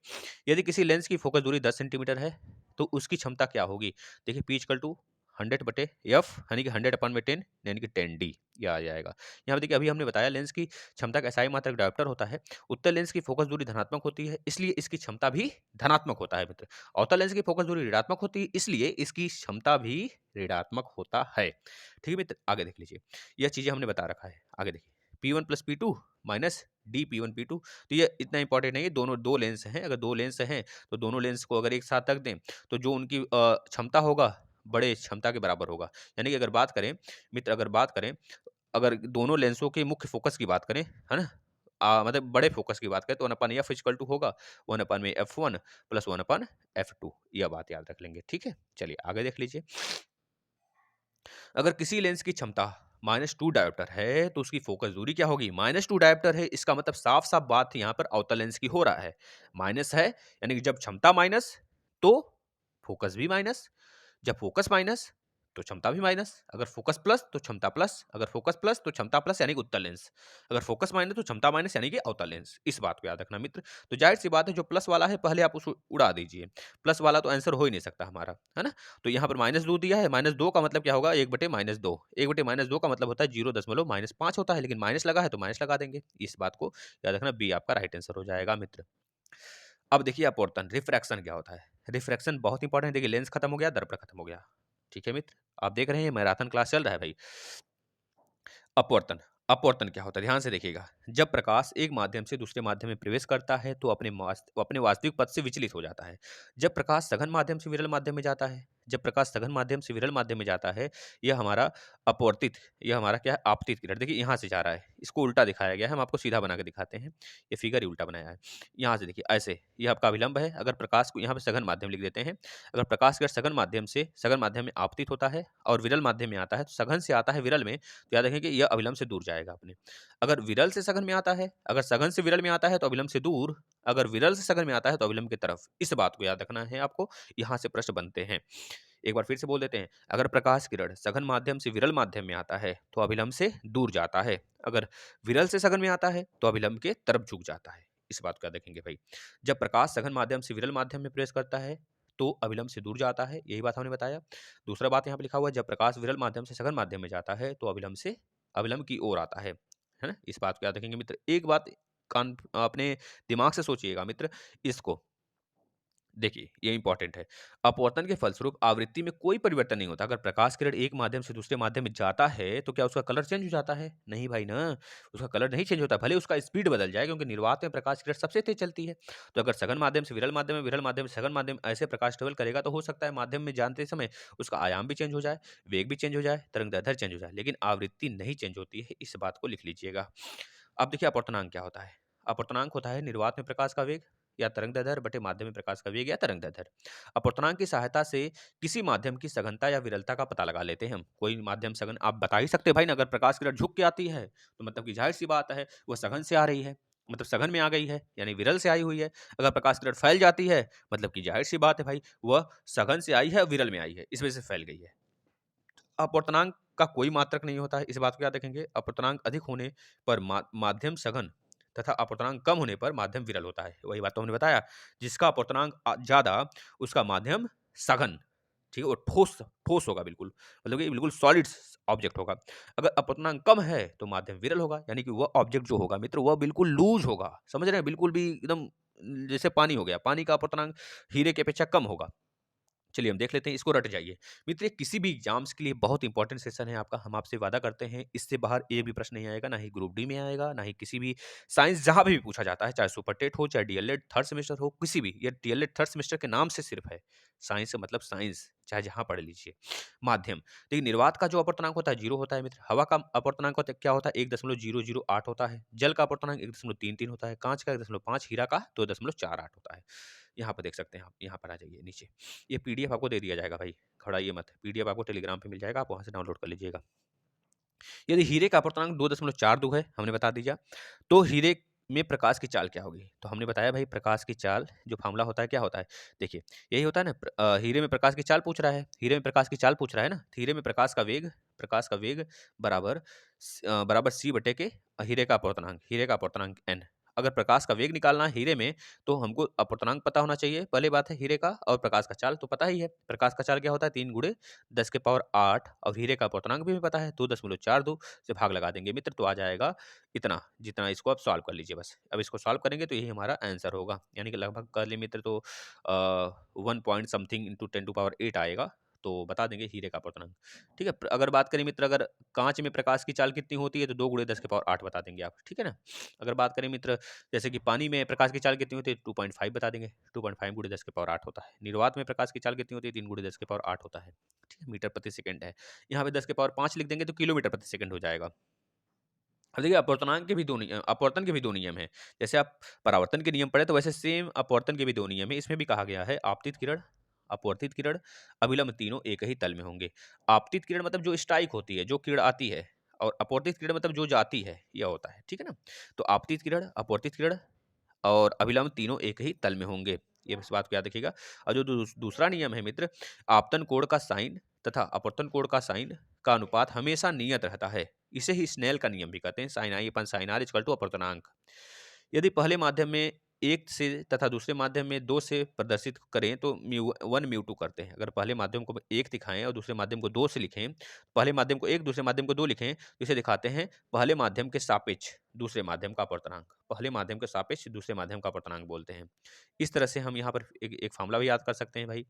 A: यदि किसी लेंस की फोकस दूरी 10 सेंटीमीटर है तो उसकी क्षमता क्या होगी? देखिए पी इक्वल टू 100/f यानी कि 100/10 यानी कि 10d यह आ जाएगा। यहाँ पे देखिए अभी हमने बताया लेंस की क्षमता का SI मात्रक डायोप्टर होता है। उत्तल लेंस की फोकस दूरी धनात्मक होती है इसलिए इसकी क्षमता भी धनात्मक होता है मित्र। अवतल लेंस की फोकस दूरी ऋणात्मक होती है इसलिए इसकी क्षमता भी ऋणात्मक होता है। ठीक है मित्र, आगे देख लीजिए। यह चीजें हमने बता रखा है, आगे देखिए। P1 plus P2 minus D P1 P2। तो ये इतना इंपॉर्टेंट नहीं है, दोनों दो लेंस हैं, अगर दो लेंस हैं तो दोनों लेंस को अगर एक साथ रख दें तो जो उनकी क्षमता होगा बड़े क्षमता के बराबर होगा। यानी कि अगर बात करें मित्र, अगर बात करें, अगर दोनों लेंसों के मुख्य फोकस की बात करें, है ना? मतलब बड़े फोकस की बात करें तो 1/f इक्वल टू होगा 1/f1 प्लस 1/f2। यह बात याद रख लेंगे। ठीक है, चलिए आगे देख लीजिए। अगर किसी लेंस की क्षमता -2 डायोप्टर है तो उसकी फोकस दूरी क्या होगी? -2 डायोप्टर है, इसका मतलब साफ साफ बात यहाँ पर अवतल लेंस की हो रहा है। माइनस है यानी कि जब क्षमता माइनस तो फोकस भी माइनस, जब फोकस माइनस तो क्षमता भी माइनस, अगर फोकस प्लस तो क्षमता प्लस, अगर फोकस प्लस तो क्षमता प्लस यानी कि उत्तल लेंस, अगर फोकस माइनस तो क्षमता माइनस यानी कि अवतल लेंस। इस बात को याद रखना मित्र। तो जाहिर सी बात है जो प्लस वाला है पहले आप उसको उड़ा दीजिए, प्लस वाला तो आंसर हो ही नहीं सकता हमारा, है ना। तो यहाँ पर -2 दिया है, -2 का मतलब क्या होगा 1/-2, 1/-2 का मतलब होता है 0.5 होता है, लेकिन माइनस लगा है तो माइनस लगा देंगे। इस बात को याद रखना, बी आपका राइट आंसर हो जाएगा मित्र। अब देखिए अपवर्तन, रिफ्रैक्शन क्या होता है। रिफ्रैक्शन बहुत इंपॉर्टेंट है। देखिए लेंस खत्म हो गया, दर्पण खत्म हो गया, ठीक है मित्र। आप देख रहे हैं मैराथन क्लास चल रहा है भाई। अपवर्तन, अपवर्तन क्या होता है ध्यान से देखिएगा। जब प्रकाश एक माध्यम से दूसरे माध्यम में प्रवेश करता है तो अपने वास्तविक पथ से विचलित हो जाता है। जब प्रकाश सघन माध्यम से विरल माध्यम में जाता है, जब प्रकाश सघन माध्यम से विरल माध्यम में जाता है, यह हमारा अपवर्तित, यह हमारा क्या है आपतित किरण। देखिए यहाँ से जा रहा है, इसको उल्टा दिखाया गया है, हम आपको सीधा बना के दिखाते हैं। ये फिगर ही उल्टा बनाया है। यहाँ से देखिए ऐसे, यह आपका अभिलंब है। अगर प्रकाश को यहाँ पे सघन माध्यम लिख देते हैं, अगर प्रकाश अगर सघन माध्यम में आपतित होता है और विरल माध्यम में आता है, तो सघन से आता है विरल में, तो याद रखें कि यह अभिलंब से दूर जाएगा अपने। अगर विरल से सघन में आता है, अगर सघन से विरल में आता है तो अभिलंब से दूर, अगर विरल से सघन में आता है तो अभिलंब की तरफ। इस बात को याद रखना है आपको। यहाँ से प्रश्न बनते हैं। एक बार फिर से बोल देते हैं। अगर प्रकाश किरण सघन माध्यम से विरल माध्यम में आता है तो अभिलंब से दूर जाता है, अगर विरल से सघन में आता है तो अभिलंब के तरफ झुक जाता है। इस बात को याद रखेंगे भाई। जब प्रकाश सघन माध्यम से विरल माध्यम में प्रवेश करता है तो अभिलंब से दूर जाता है, यही बात हमने बताया। दूसरा बात यहाँ पे लिखा हुआ है, जब प्रकाश विरल माध्यम से सघन माध्यम में जाता है तो अभिलंब की ओर आता है ना। इस बात को याद रखेंगे मित्र। एक बात कान अपने दिमाग से सोचिएगा मित्र, इसको देखिए ये इंपॉर्टेंट है। अपवर्तन के फलस्वरूप आवृत्ति में कोई परिवर्तन नहीं होता। अगर प्रकाश किरण एक माध्यम से दूसरे माध्यम में जाता है तो क्या उसका कलर चेंज हो जाता है? नहीं भाई ना, उसका कलर नहीं चेंज होता। भले उसका स्पीड बदल जाए, क्योंकि निर्वात में प्रकाश किरण सबसे तेज चलती है। तो अगर सघन माध्यम से विरल माध्यम में, विरल माध्यम से सघन माध्यम ऐसे प्रकाश ट्रेवल करेगा तो हो सकता है माध्यम में जानते समय उसका आयाम भी चेंज हो जाए, वेग भी चेंज हो जाए, तरंगदैर्ध्य चेंज हो जाए, लेकिन आवृत्ति नहीं चेंज होती है। इस बात को लिख लीजिएगा। अब देखिए अपवर्तनांक क्या होता है। अपवर्तनांक होता है निर्वात में प्रकाश का वेग या तरंगदैर्ध्य बटे माध्यम में प्रकाश का वेग या तरंगदैर्ध्य। अपवर्तनांक की सहायता से किसी माध्यम की सघनता या विरलता का पता लगा लेते हैं हम। कोई माध्यम सघन आप बता ही सकते हैं भाई ना। अगर प्रकाश किरण झुक के आती है तो मतलब कि जाहिर सी बात है वह सघन से आ रही है, मतलब सघन में आ गई है, यानी विरल से आई हुई है। अगर प्रकाश किरण फैल जाती है मतलब कि जाहिर सी बात है भाई वह सघन से आई है, विरल में आई है, इस वजह से फैल गई है। अपवर्तनांक का कोई मात्रक नहीं होता है, इस बात को याद रखेंगे। अपवर्तनांक अधिक होने पर माध्यम सघन तथा अपवर्तनांक कम होने पर माध्यम विरल होता है। वही बात तो हमने बताया, जिसका अपवर्तनांक ज्यादा उसका माध्यम सघन, ठीक है, वो ठोस ठोस होगा बिल्कुल, मतलब कि बिल्कुल सॉलिड ऑब्जेक्ट होगा। अगर अपवर्तनांक कम है तो माध्यम विरल होगा, यानी कि वह ऑब्जेक्ट जो होगा मित्र वह बिल्कुल लूज होगा, समझ रहे हैं, बिल्कुल भी एकदम जैसे पानी हो गया। पानी का अपवर्तनांक हीरे की अपेक्षा कम होगा। चलिए हम देख लेते हैं, इसको रट जाइए मित्र। ये किसी भी एग्जाम्स के लिए बहुत इंपॉर्टेंट सेशन है आपका। हम आपसे वादा करते हैं इससे बाहर एक भी प्रश्न नहीं आएगा, ना ही ग्रुप डी में आएगा, ना ही किसी भी साइंस जहां भी पूछा जाता है, चाहे सुपर टेट हो, चाहे डीएलएड थर्ड सेमेस्टर हो, किसी भी। ये डीएलएड थर्ड सेमेस्टर के नाम से सिर्फ है। साइंस से मतलब साइंस, चाहे जहां पढ़ लीजिए। माध्यम, देखिए निर्वात का जो अपवर्तनांक होता है 0 होता है मित्र। हवा का अपवर्तनांक क्या होता है 1.008 होता है। जल का अपवर्तनांक 1.33 होता है। कांच का 1.5, हीरा का 2.48 होता है। यहाँ पर देख सकते हैं आप, यहाँ पर आ जाइए नीचे। ये पीडीएफ आपको दे दिया जाएगा भाई, घबराइए मत। पीडीएफ आपको टेलीग्राम पे मिल जाएगा, आप वहाँ से डाउनलोड कर लीजिएगा। यदि हीरे का अपवर्तनांक 2.42 है, हमने बता दिया, तो हीरे में प्रकाश की चाल क्या होगी। तो हमने बताया भाई प्रकाश की चाल जो फार्मूला होता है क्या होता है, देखिए यही होता है ना। हीरे में प्रकाश की चाल पूछ रहा है, हीरे में प्रकाश की चाल पूछ रहा है ना। तो हीरे में प्रकाश का वेग बराबर सी बटे के हीरे का अपवर्तनांक एन। अगर प्रकाश का वेग निकालना है हीरे में तो हमको अपवर्तनांक पता होना चाहिए, पहले बात है हीरे का। और प्रकाश का चाल तो पता ही है, प्रकाश का चाल क्या होता है 3 गुणे 10⁸ और हीरे का अपवर्तनांक भी पता है 2.42 से भाग लगा देंगे मित्र, तो आ जाएगा इतना। जितना इसको आप सॉल्व कर लीजिए बस। अब इसको सॉल्व करेंगे तो यही हमारा आंसर होगा, यानी कि लगभग कर लिए मित्र तो 1 पॉइंट समथिंग इंटू 10⁸ आएगा। तो बता देंगे हीरे का अपवर्तनांक, ठीक है। अगर बात करें मित्र, अगर कांच में प्रकाश की चाल कितनी होती है तो 2 गुणे 10⁸ बता देंगे आप, ठीक है ना। अगर बात करें मित्र जैसे कि पानी में प्रकाश की चाल कितनी होती है 2.5 बता देंगे, 2.5 गुणे 10⁸ होता है। निर्वात में प्रकाश की चाल कितनी होती है 3 गुणे 10⁸ होता है, ठीक है, मीटर प्रति सेकंड है। यहाँ पे 10⁵ लिख देंगे तो किलोमीटर प्रति सेकंड हो जाएगा। अब देखिए अपवर्तन के भी 2 नियम हैं। जैसे आप परावर्तन के नियम पढ़े तो वैसे सेम अपवर्तन के भी 2 नियम है। इसमें भी कहा गया है आपतित किरण, अपवर्तित किरण, अभिलंब तीनों एक ही तल में होंगे। आपतित किरण मतलब जो स्ट्राइक होती है, जो किरण आती है, और अपवर्तित किरण मतलब जो जाती है, यह होता है, ठीक है ना। तो आपतित किरण, अपवर्तित किरण और अभिलंब तीनों एक ही तल में होंगे, ये इस बात को याद रखिएगा। और जो दूसरा नियम है मित्र, आपतन कोण का साइन तथा अपवर्तन कोण का साइन का अनुपात हमेशा नियत रहता है। इसे ही स्नेल का नियम भी कहते हैं, sine I upon sine R equal to अपवर्तनांक। यदि पहले माध्यम में 1 से तथा दूसरे माध्यम में 2 से प्रदर्शित करें तो म्यू1 म्यू2 करते हैं। अगर पहले माध्यम को 1 दिखाएं और दूसरे माध्यम को 2 से लिखें, पहले माध्यम को 1 दूसरे माध्यम को 2 लिखें तो इसे दिखाते हैं पहले माध्यम के सापेक्ष दूसरे माध्यम का अपवर्तनांक। पहले माध्यम के सापेक्ष दूसरे माध्यम का अपवर्तनांक बोलते हैं। इस तरह से हम यहाँ पर एक फार्मूला भी याद कर सकते हैं भाई।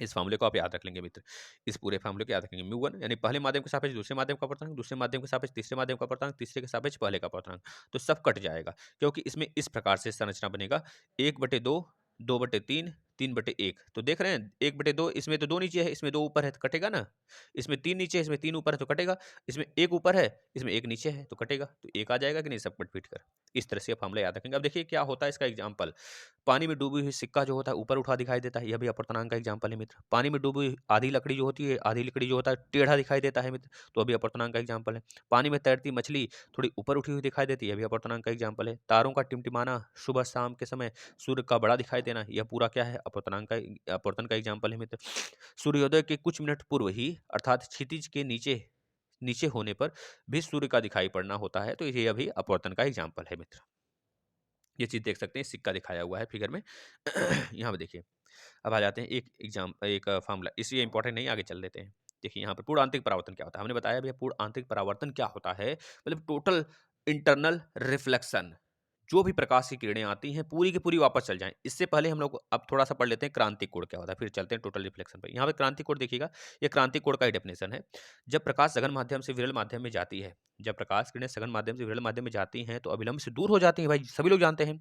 A: इस फार्मूले को आप याद रख लेंगे मित्र। इस पूरे फार्मूले को याद रखेंगे। म्यू1 यानी पहले माध्यम के सापेक्ष दूसरे माध्यम का अपवर्तनांक, दूसरे माध्यम के सापेक्ष तीसरे माध्यम का अपवर्तनांक, तीसरे के सापेक्ष पहले का अपवर्तनांक। तो सब कट जाएगा क्योंकि इसमें इस प्रकार से संरचना बनेगा 1/2, 2/3, 3/1। तो देख रहे हैं 1/2, इसमें तो 2 नीचे है, इसमें 2 ऊपर है तो कटेगा ना। इसमें 3 नीचे है, इसमें 3 ऊपर है तो कटेगा। इसमें 1 ऊपर है, इसमें 1 नीचे है तो कटेगा। तो 1 आ जाएगा कि नहीं, सब कट पीट कर। इस तरह से आप फार्मूला याद रखेंगे। अब देखिए क्या होता है इसका एग्जाम्पल। पानी में डूबी हुई सिक्का जो होता है ऊपर उठा दिखाई देता है, यह भी अपवर्तनांक का एग्जाम्पल है मित्र। पानी में डूबी हुई आधी लकड़ी जो होती है, आधी लकड़ी जो होता है टेढ़ा दिखाई देता है मित्र, तो अभी अपवर्तनांक का एग्जाम्पल है। पानी में तैरती मछली थोड़ी ऊपर उठी हुई दिखाई देती है, यह भी अपवर्तनांक का एग्जाम्पल है। तारों का टिमटिमाना सुबह शाम के समय सूर्य का बड़ा दिखाई देना, यह पूरा क्या है, अपवर्तनांक का अपवर्तन का एग्जाम्पल है मित्र। सूर्योदय के कुछ मिनट पूर्व ही अर्थात क्षितिज के नीचे नीचे होने पर भी सूर्य का दिखाई पड़ना होता है, तो ये अभी अपवर्तन का एग्जाम्पल है मित्र। ये चीज देख सकते हैं, सिक्का दिखाया हुआ है फिगर में। यहाँ पे देखिए। अब आ जाते हैं एक फार्मूला, इसलिए इंपॉर्टेंट नहीं, आगे चल लेते हैं। देखिए यहाँ पर पूर्ण आंतरिक परावर्तन क्या होता है, हमने बताया भैया पूर्ण आंतरिक परावर्तन क्या होता है, मतलब टोटल इंटरनल रिफ्लेक्शन। जो भी प्रकाश की किरणें आती हैं पूरी की पूरी वापस चल जाएं। इससे पहले हम लोग अब थोड़ा सा पढ़ लेते हैं क्रांतिक कोण क्या होता है, फिर चलते हैं टोटल रिफ्लेक्शन पर। यहाँ पे क्रांतिक कोण देखिएगा, ये क्रांतिक कोण का ही डेफिनेशन है। जब प्रकाश सघन माध्यम से विरल माध्यम में जाती है, जब प्रकाश किरणें सघन माध्यम से विरल माध्यम में जाती हैं तो अविलंब से दूर हो जाती हैं, भाई सभी लोग जानते हैं।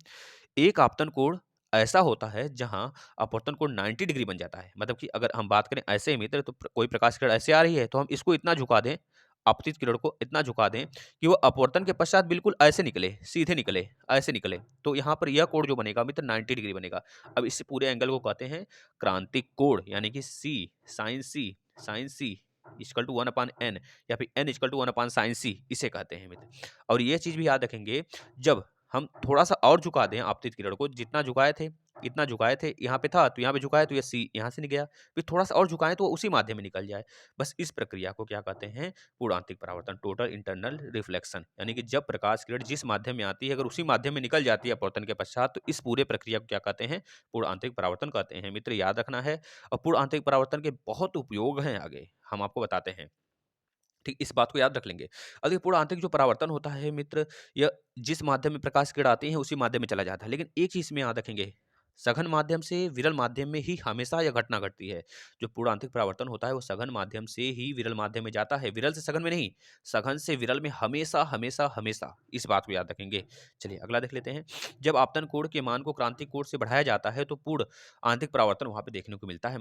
A: एक आपतन कोण ऐसा होता है जहां अपवर्तन कोण 90 डिग्री बन जाता है। मतलब कि अगर हम बात करें ऐसे मित्र, तो कोई प्रकाश किरण ऐसे आ रही है तो हम इसको इतना झुका दें, आपतित किरण को इतना झुका दें कि वो अपवर्तन के पश्चात बिल्कुल ऐसे निकले, सीधे निकले, ऐसे निकले। तो यहाँ पर यह कोण जो बनेगा मित्र 90 डिग्री बनेगा। अब इस पूरे एंगल को कहते हैं क्रांतिक कोण, यानी कि sign C equal to 1/n, या फिर n equal to 1/sin c, इसे कहते हैं मित्र। और ये चीज भी याद रखेंगे, जब हम थोड़ा सा और झुका दें आपतित किरण को, जितना झुकाए थे इतना झुकाए थे, यहाँ पे था तो यहाँ पे झुकाए तो ये सी यहाँ से निकल गया, फिर थोड़ा सा और झुकाएं तो वो उसी माध्यम में निकल जाए। बस इस प्रक्रिया को क्या कहते हैं, पूर्णांतिक परावर्तन, टोटल इंटरनल रिफ्लेक्शन। यानी कि जब प्रकाश किरण जिस माध्यम में आती है अगर उसी माध्यम में निकल जाती है अपवर्तन के पश्चात, तो इस पूरे प्रक्रिया को क्या कहते हैं, पूर्णांतरिक परावर्तन कहते हैं मित्र, याद रखना है। और पूर्णांतरिक परावर्तन के बहुत उपयोग हैं, आगे हम आपको बताते हैं। ठीक, इस बात को याद रख लेंगे। अब देखिए पूर्ण आंतरिक जो परावर्तन होता है मित्र, यह जिस माध्यम में प्रकाश किरण आती है उसी माध्यम में चला जाता है। लेकिन एक चीज में याद रखेंगे, सघन माध्यम से विरल माध्यम में ही हमेशा यह घटना घटती है। जो पूर्ण आंतरिक परावर्तन होता है वो सघन माध्यम से ही विरल माध्यम में जाता है, विरल से सघन में नहीं, सघन से विरल में हमेशा हमेशा हमेशा। इस बात को याद रखेंगे। चलिए अगला देख लेते हैं। जब आपतन कोण के मान को क्रांतिक कोण से बढ़ाया जाता है तो पूर्ण आंतरिक परावर्तन वहां पे देखने को मिलता है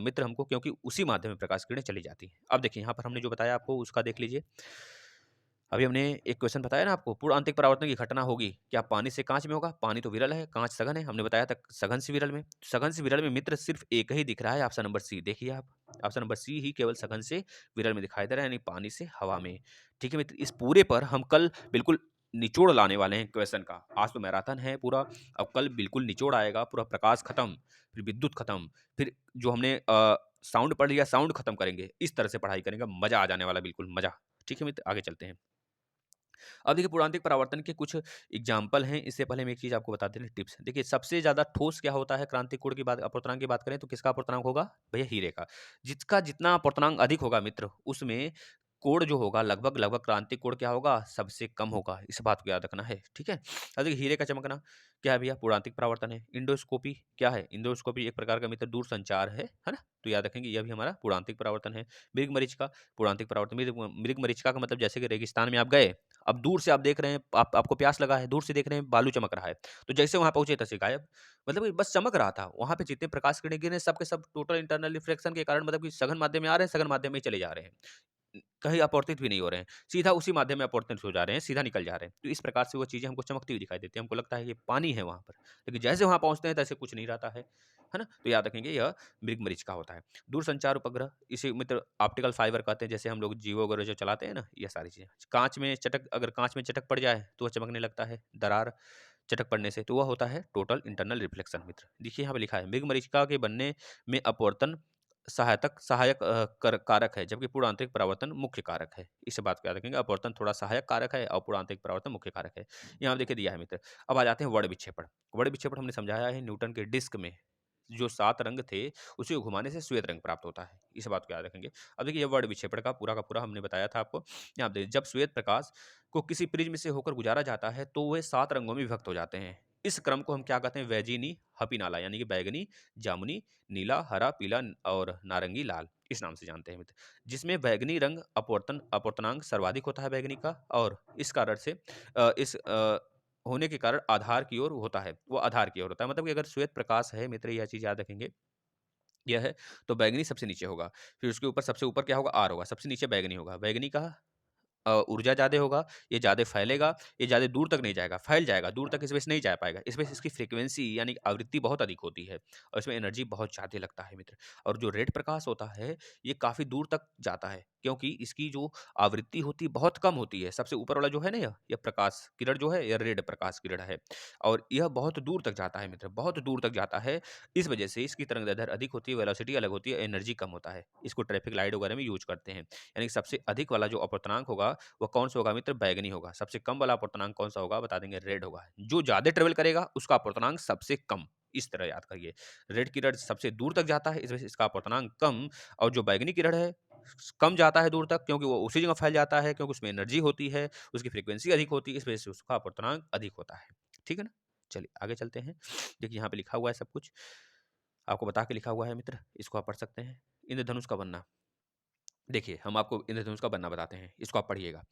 A: मित्र हमको, क्योंकि उसी माध्यम में प्रकाश किरणें चली जाती हैं। अब देखिए यहाँ पर हमने जो बताया आपको उसका देख लीजिए। अभी हमने एक क्वेश्चन बताया ना आपको, पूर्ण आंतरिक परावर्तन की घटना होगी क्या पानी से कांच में होगा, पानी तो विरल है, कांच सघन है, हमने बताया था सघन से विरल में। सघन से विरल में मित्र सिर्फ एक ही दिख रहा है, ऑप्शन नंबर सी। देखिए आप, ऑप्शन नंबर सी ही केवल सघन से विरल में दिखाई दे रहा है, यानी पानी से हवा में। ठीक है मित्र, इस पूरे पर हम कल बिल्कुल निचोड़ लाने वाले हैं क्वेश्चन का। आज तो मैराथन है पूरा, अब कल बिल्कुल निचोड़ आएगा पूरा। प्रकाश खत्म, फिर विद्युत खत्म, फिर जो हमने साउंड पढ़ लिया साउंड खत्म करेंगे। इस तरह से पढ़ाई करेंगे, मजा आ जाने वाला, बिल्कुल मजा। ठीक है मित्र, आगे चलते हैं। अब देखिए पूर्णांतिक परावर्तन के कुछ एग्जाम्पल हैं। इससे पहले हम एक चीज आपको बताते हैं, टिप्स। देखिए सबसे ज्यादा ठोस क्या होता है, क्रांतिक कोण की बात, अपवर्तनांक की बात करें तो किसका अपवर्तनांक होगा, भैया हीरे का। जिसका जितना अपवर्तनांक अधिक होगा मित्र, उसमें कोण जो होगा लगभग लगभग क्रांतिक कोण क्या होगा, सबसे कम होगा। इस बात को याद रखना है, ठीक है। अब देखिए हीरे का चमकना क्या है भैया, पूर्णांतिक परावर्तन है। इंडोस्कोपी क्या है, इंडोस्कोपी एक प्रकार का मित्र दूर संचार है ना, तो याद रखेंगे यह भी हमारा पूर्णांतिक परावर्तन है। मृग मरीचिका पूर्णांतिक परावर्तन, मृग मरीचिका का मतलब जैसे कि रेगिस्तान में आप गए, अब दूर से आप देख रहे हैं, आपको प्यास लगा है, दूर से देख रहे हैं बालू चमक रहा है, तो जैसे वहां पहुंचे तैसे गायब। मतलब कि बस चमक रहा था, वहां पे जितने प्रकाश किरणें गिरे सब के सब टोटल इंटरनल रिफ्लेक्शन के कारण, मतलब कि सघन माध्यम में आ रहे हैं, सघन माध्यम में ही चले जा रहे हैं, कहीं अपवर्तित भी नहीं हो रहे हैं, सीधा उसी माध्यम में अपवर्तित हो जा रहे हैं, सीधा निकल जा रहे हैं। तो इस प्रकार से वो चीजें हमको चमकती हुई दिखाई देती है, हमको लगता है कि पानी है वहां पर, लेकिन जैसे वहां पहुंचते हैं तैसे कुछ नहीं रहता है ना। तो याद रखेंगे यह मृग मरीचिका होता है। दूरसंचार उपग्रह, इसे मित्र ऑप्टिकल फाइबर कहते हैं, जैसे हम लोग जियो वगैरह जो चलाते हैं ना, ये सारी चीजें। कांच में चटक, अगर कांच में चटक पड़ जाए तो वह चमकने लगता है, दरार चटक पड़ने से, तो वह होता है टोटल इंटरनल रिफ्लेक्शन मित्र। देखिए यहाँ पे लिखा है मृग मरीचिका के बनने में अपवर्तन सहायक कारक है, जबकि पूर्ण आंतरिक परावर्तन मुख्य कारक है। इस बात को याद रखेंगे, अपवर्तन थोड़ा सहायक कारक है और पूर्ण आंतरिक परावर्तन मुख्य कारक है। यहाँ देखिए दिया है मित्र। अब आ जाते हैं वर्ण विक्षेपण। वर्ण विक्षेपण हमने समझाया है न्यूटन के डिस्क में जो 7 रंग थे, उसे घुमाने से श्वेत रंग प्राप्त होता है। इस बात को याद रखेंगे। अब देखिए ये वर्ण विक्षेपण का पूरा हमने बताया था आपको। यहाँ देखिए जब श्वेत प्रकाश को किसी प्रिज्म से होकर गुजारा जाता है, तो वे 7 रंगों में विभक्त हो जाते हैं। इस क्रम को हम क्या कहते हैं? वैजिनी हपीनाला, यानी कि बैंगनी, जामुनी, नीला, हरा, पीला और नारंगी, लाल, इस नाम से जानते हैं मित्र। जिसमें बैंगनी रंग अपवर्तनांक सर्वाधिक होता है बैंगनी का, और इस कारण से इस होने के कारण आधार की ओर होता है, वो आधार की ओर होता है। मतलब कि अगर श्वेत प्रकाश है मित्र, यह चीज़ याद रखेंगे, यह है, तो बैंगनी सबसे नीचे होगा। फिर उसके ऊपर सबसे ऊपर क्या होगा? आर होगा। सबसे नीचे बैंगनी होगा। बैंगनी का ऊर्जा ज़्यादा होगा, ये ज़्यादा फैलेगा, ये ज़्यादा दूर तक नहीं जाएगा, फैल जाएगा, दूर तक इस वजह से नहीं जा पाएगा। इस वजह से इसकी फ्रीक्वेंसी यानी कि आवृत्ति बहुत अधिक होती है और इसमें एनर्जी बहुत ज़्यादा लगता है मित्र। और जो रेड प्रकाश होता है, ये काफ़ी दूर तक जाता है, क्योंकि इसकी जो आवृत्ति होती है बहुत कम होती है। सबसे ऊपर वाला जो है ना, यह प्रकाश किरण जो है, यह रेड प्रकाश किरण है और यह बहुत दूर तक जाता है मित्र, बहुत दूर तक जाता है। इस वजह से इसकी तरंगदैर्ध्य अधिक होती है, वेलोसिटी अलग होती है, एनर्जी कम होता है। इसको ट्रैफिक लाइट वगैरह में यूज़ करते हैं। यानी कि सबसे अधिक वाला जो अपवर्तनांक होगा, वो कौन सा होगा मित्र? बैंगनी होगा। सबसे कम वाला अपवर्तनांक कौन सा होगा? बता देंगे, रेड होगा। जो ज़्यादा ट्रैवल करेगा, उसका अपवर्तनांक सबसे कम। इस तरह याद करिए। रेड किरण सबसे दूर तक जाता है, इस वजह से इसका अपवर्तनांक कम, और जो बैंगनी किरण है, कम जाता है दूर तक, क्योंकि वो उसी जगह फैल जाता है, क्योंकि उसमें एनर्जी होती है, उसकी फ्रीक्वेंसी अधिक होती है, इस वजह से उसका अपवर्तनांक अधिक होता है। ठीक है ना? चलिए आगे चलते हैं। देखिए यहाँ पे लिखा हुआ है सब कुछ, आपको बता के लिखा हुआ है मित्र, इसको आप पढ़ सकते हैं। इंद्रधनुष का बनना। देखिए, हम आपको इंद्रधनुष का बनना बताते हैं, इसको आप पढ़िएगा।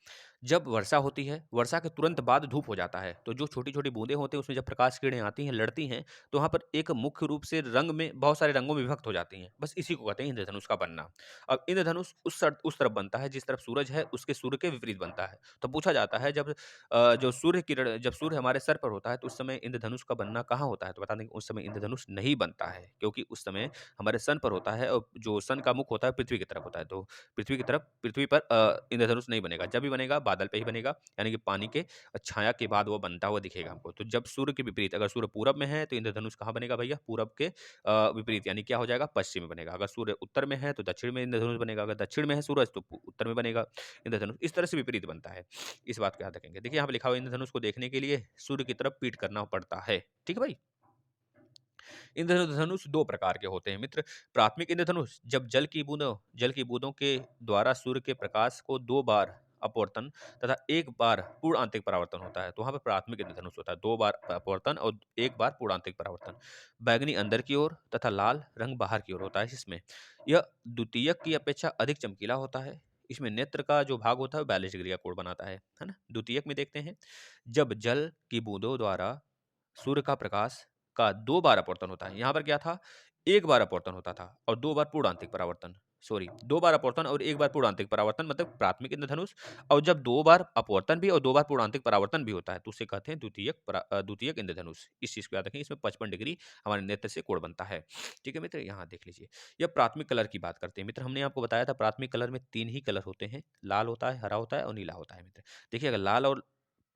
A: जब वर्षा होती है, वर्षा के तुरंत बाद धूप हो जाता है, तो जो छोटी-छोटी बूँदें होती हैं, उसमें जब प्रकाश किरणें आती हैं, लड़ती हैं, तो वहाँ पर एक मुख्य रूप से रंग में बहुत सारे रंगों में विभक्त हो जाती हैं। बस इसी को कहते हैं इंद्रधनुष का बनना। अब इंद्रधनुष उस तरफ बनता है, जिस तरफ सूरज है, उसके सूर्य के विपरीत बनता है। तो पूछा जाता है, जब सूर्य हमारे सर पर होता है, तो उस समय इंद्रधनुष का बनना कहाँ होता है? तो बता दें कि उस समय इंद्रधनुष नहीं बनता है, क्योंकि उस समय हमारे सन पर होता है और जो सन का मुख होता है, पृथ्वी की तरफ होता है। तो पृथ्वी पर इंद्रधनुष नहीं बनेगा। जब भी बनेगा बादल पे ही बनेगा, यानी कि पानी के छाया के बाद वो बनता हुआ दिखेगा हमको। तो जब सूर्य के विपरीत, अगर सूर्य पूरब में है तो इंद्रधनुष कहाँ बनेगा भैया? पूरब के विपरीत, यानी क्या हो जाएगा? पश्चिम में बनेगा। अगर सूर्य उत्तर में है तो दक्षिण में इंद्रधनुष बनेगा। अगर दक्षिण में है सूरज तो उत्तर में बनेगा इंद्रधनुष। इस तरह से विपरीत बनता है। इस बात को याद रखेंगे। देखिए यहाँ पे लिखा हुआ है, इंद्रधनुष को देखने के लिए सूर्य की तरफ पीठ करना पड़ता है। ठीक है भाई? इंद्रधनुष 2 प्रकार के होते हैं मित्र। प्राथमिक इंद्रधनुष, जब जल की बूंदों के द्वारा सूर्य के प्रकाश को 2 बार अपवर्तन तथा 1 बार पूर्ण आंतरिक परावर्तन होता है, तो वहाँ पे प्राथमिक इंद्रधनुष होता है। 2 बार अपवर्तन और 1 बार पूर्ण आंतरिक परावर्तन। बैंगनी अंदर की ओर तथा लाल रंग बाहर की ओर होता है इसमें। यह द्वितीयक की अपेक्षा अधिक चमकीला होता है। इसमें नेत्र का जो भाग होता है वो 42 डिग्री का कोण बनाता है ना? द्वितीयक में देखते हैं, जब जल की बूंदों द्वारा सूर्य का प्रकाश का 2 बार अपवर्तन होता है। यहाँ पर क्या था? 1 बार अपवर्तन होता था और 2 बार पूर्णांतिक परावर्तन। सॉरी, 2 बार अपवर्तन और 1 बार पूर्णांतिक परावर्तन, मतलब प्राथमिक इंद्रधनुष। और जब 2 बार अपवर्तन भी और 2 बार पूर्णांतिक परावर्तन भी होता है, तो उसे कहते हैं द्वितीयक इंद्रधनुष। इस चीज़ को याद रखें, इसमें 55 डिग्री हमारे नेत्र से कोण बनता है। ठीक है मित्र? यहाँ देख लीजिए। यह प्राथमिक कलर की बात करते हैं मित्र। हमने आपको बताया था प्राथमिक कलर में 3 ही कलर होते हैं, लाल होता है, हरा होता है और नीला होता है मित्र। देखिए, अगर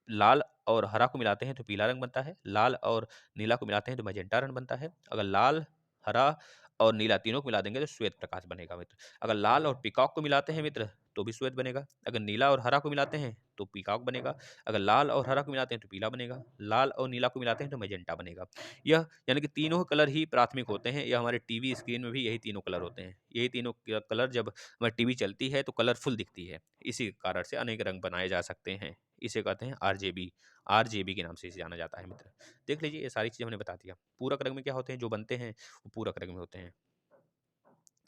A: लाल और हरा को मिलाते हैं तो पीला रंग बनता है। लाल और नीला को मिलाते हैं तो मैजेंटा रंग बनता है। अगर लाल, हरा और नीला तीनों को मिला देंगे तो श्वेत प्रकाश बनेगा मित्र। अगर लाल और पीकॉक को मिलाते हैं मित्र, तो भी श्वेत बनेगा। अगर नीला और हरा को मिलाते हैं तो पीकॉक बनेगा। अगर लाल और हरा को मिलाते हैं तो पीला बनेगा। लाल और नीला को मिलाते हैं तो मैजेंटा बनेगा। यह यानी कि तीनों कलर ही प्राथमिक होते हैं। यह हमारे टीवी स्क्रीन में भी यही तीनों कलर होते हैं। यही तीनों कलर जब हमारी टीवी चलती है तो कलरफुल दिखती है। इसी कारण से अनेक रंग बनाए जा सकते हैं। इसे कहते हैं आरजेबी। आरजेबी के नाम से इसे जाना जाता है मित्र। देख लीजिए, ये सारी चीज़ें हमने बता दिया। पूरक रंग में क्या होते हैं? जो बनते हैं वो पूरक रंग में होते हैं।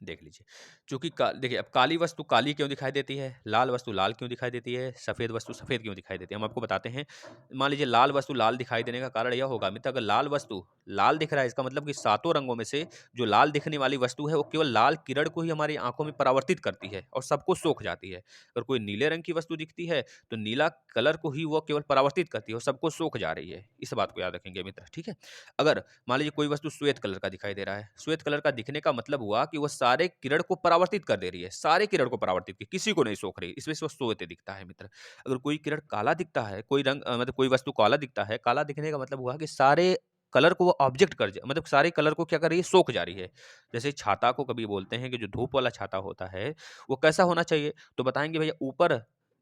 A: देख लीजिए। चूँकि का देखिए, अब काली वस्तु काली क्यों दिखाई देती है? लाल वस्तु लाल क्यों दिखाई देती है? सफ़ेद वस्तु सफ़ेद क्यों दिखाई देती है? हम आपको बताते हैं। मान लीजिए लाल वस्तु लाल दिखाई देने का कारण यह होगा मित्र, अगर लाल वस्तु लाल दिख रहा है, इसका मतलब कि सातों रंगों में से जो लाल दिखने वाली वस्तु है, वो केवल लाल किरण को ही हमारी आँखों में परावर्तित करती है और सबको सोख जाती है। अगर कोई नीले रंग की वस्तु दिखती है, तो नीला कलर को ही वो केवल परावर्तित करती है और सबको सोख जा रही है। इस बात को याद रखेंगे मित्र, ठीक है? अगर मान लीजिए कोई वस्तु श्वेत कलर का दिखाई दे रहा है, श्वेत कलर का दिखने का मतलब हुआ कि वो सारे किरण को परावर्तित कर दे रही है, सारे किरण को परावर्तित की, किसी को नहीं सोख रही, इस वजह से वो श्वेत दिखता है मित्र। अगर कोई किरण काला दिखता है, कोई रंग मतलब कोई वस्तु काला दिखता है, काला दिखने का मतलब हुआ कि सारे कलर को वो ऑब्जेक्ट मतलब सारे कलर को क्या कर रही है, सोख जा रही है। जैसे छाता को कभी बोलते हैं कि जो धूप वाला छाता होता है, वो कैसा होना चाहिए? तो बताएँगे भैया ऊपर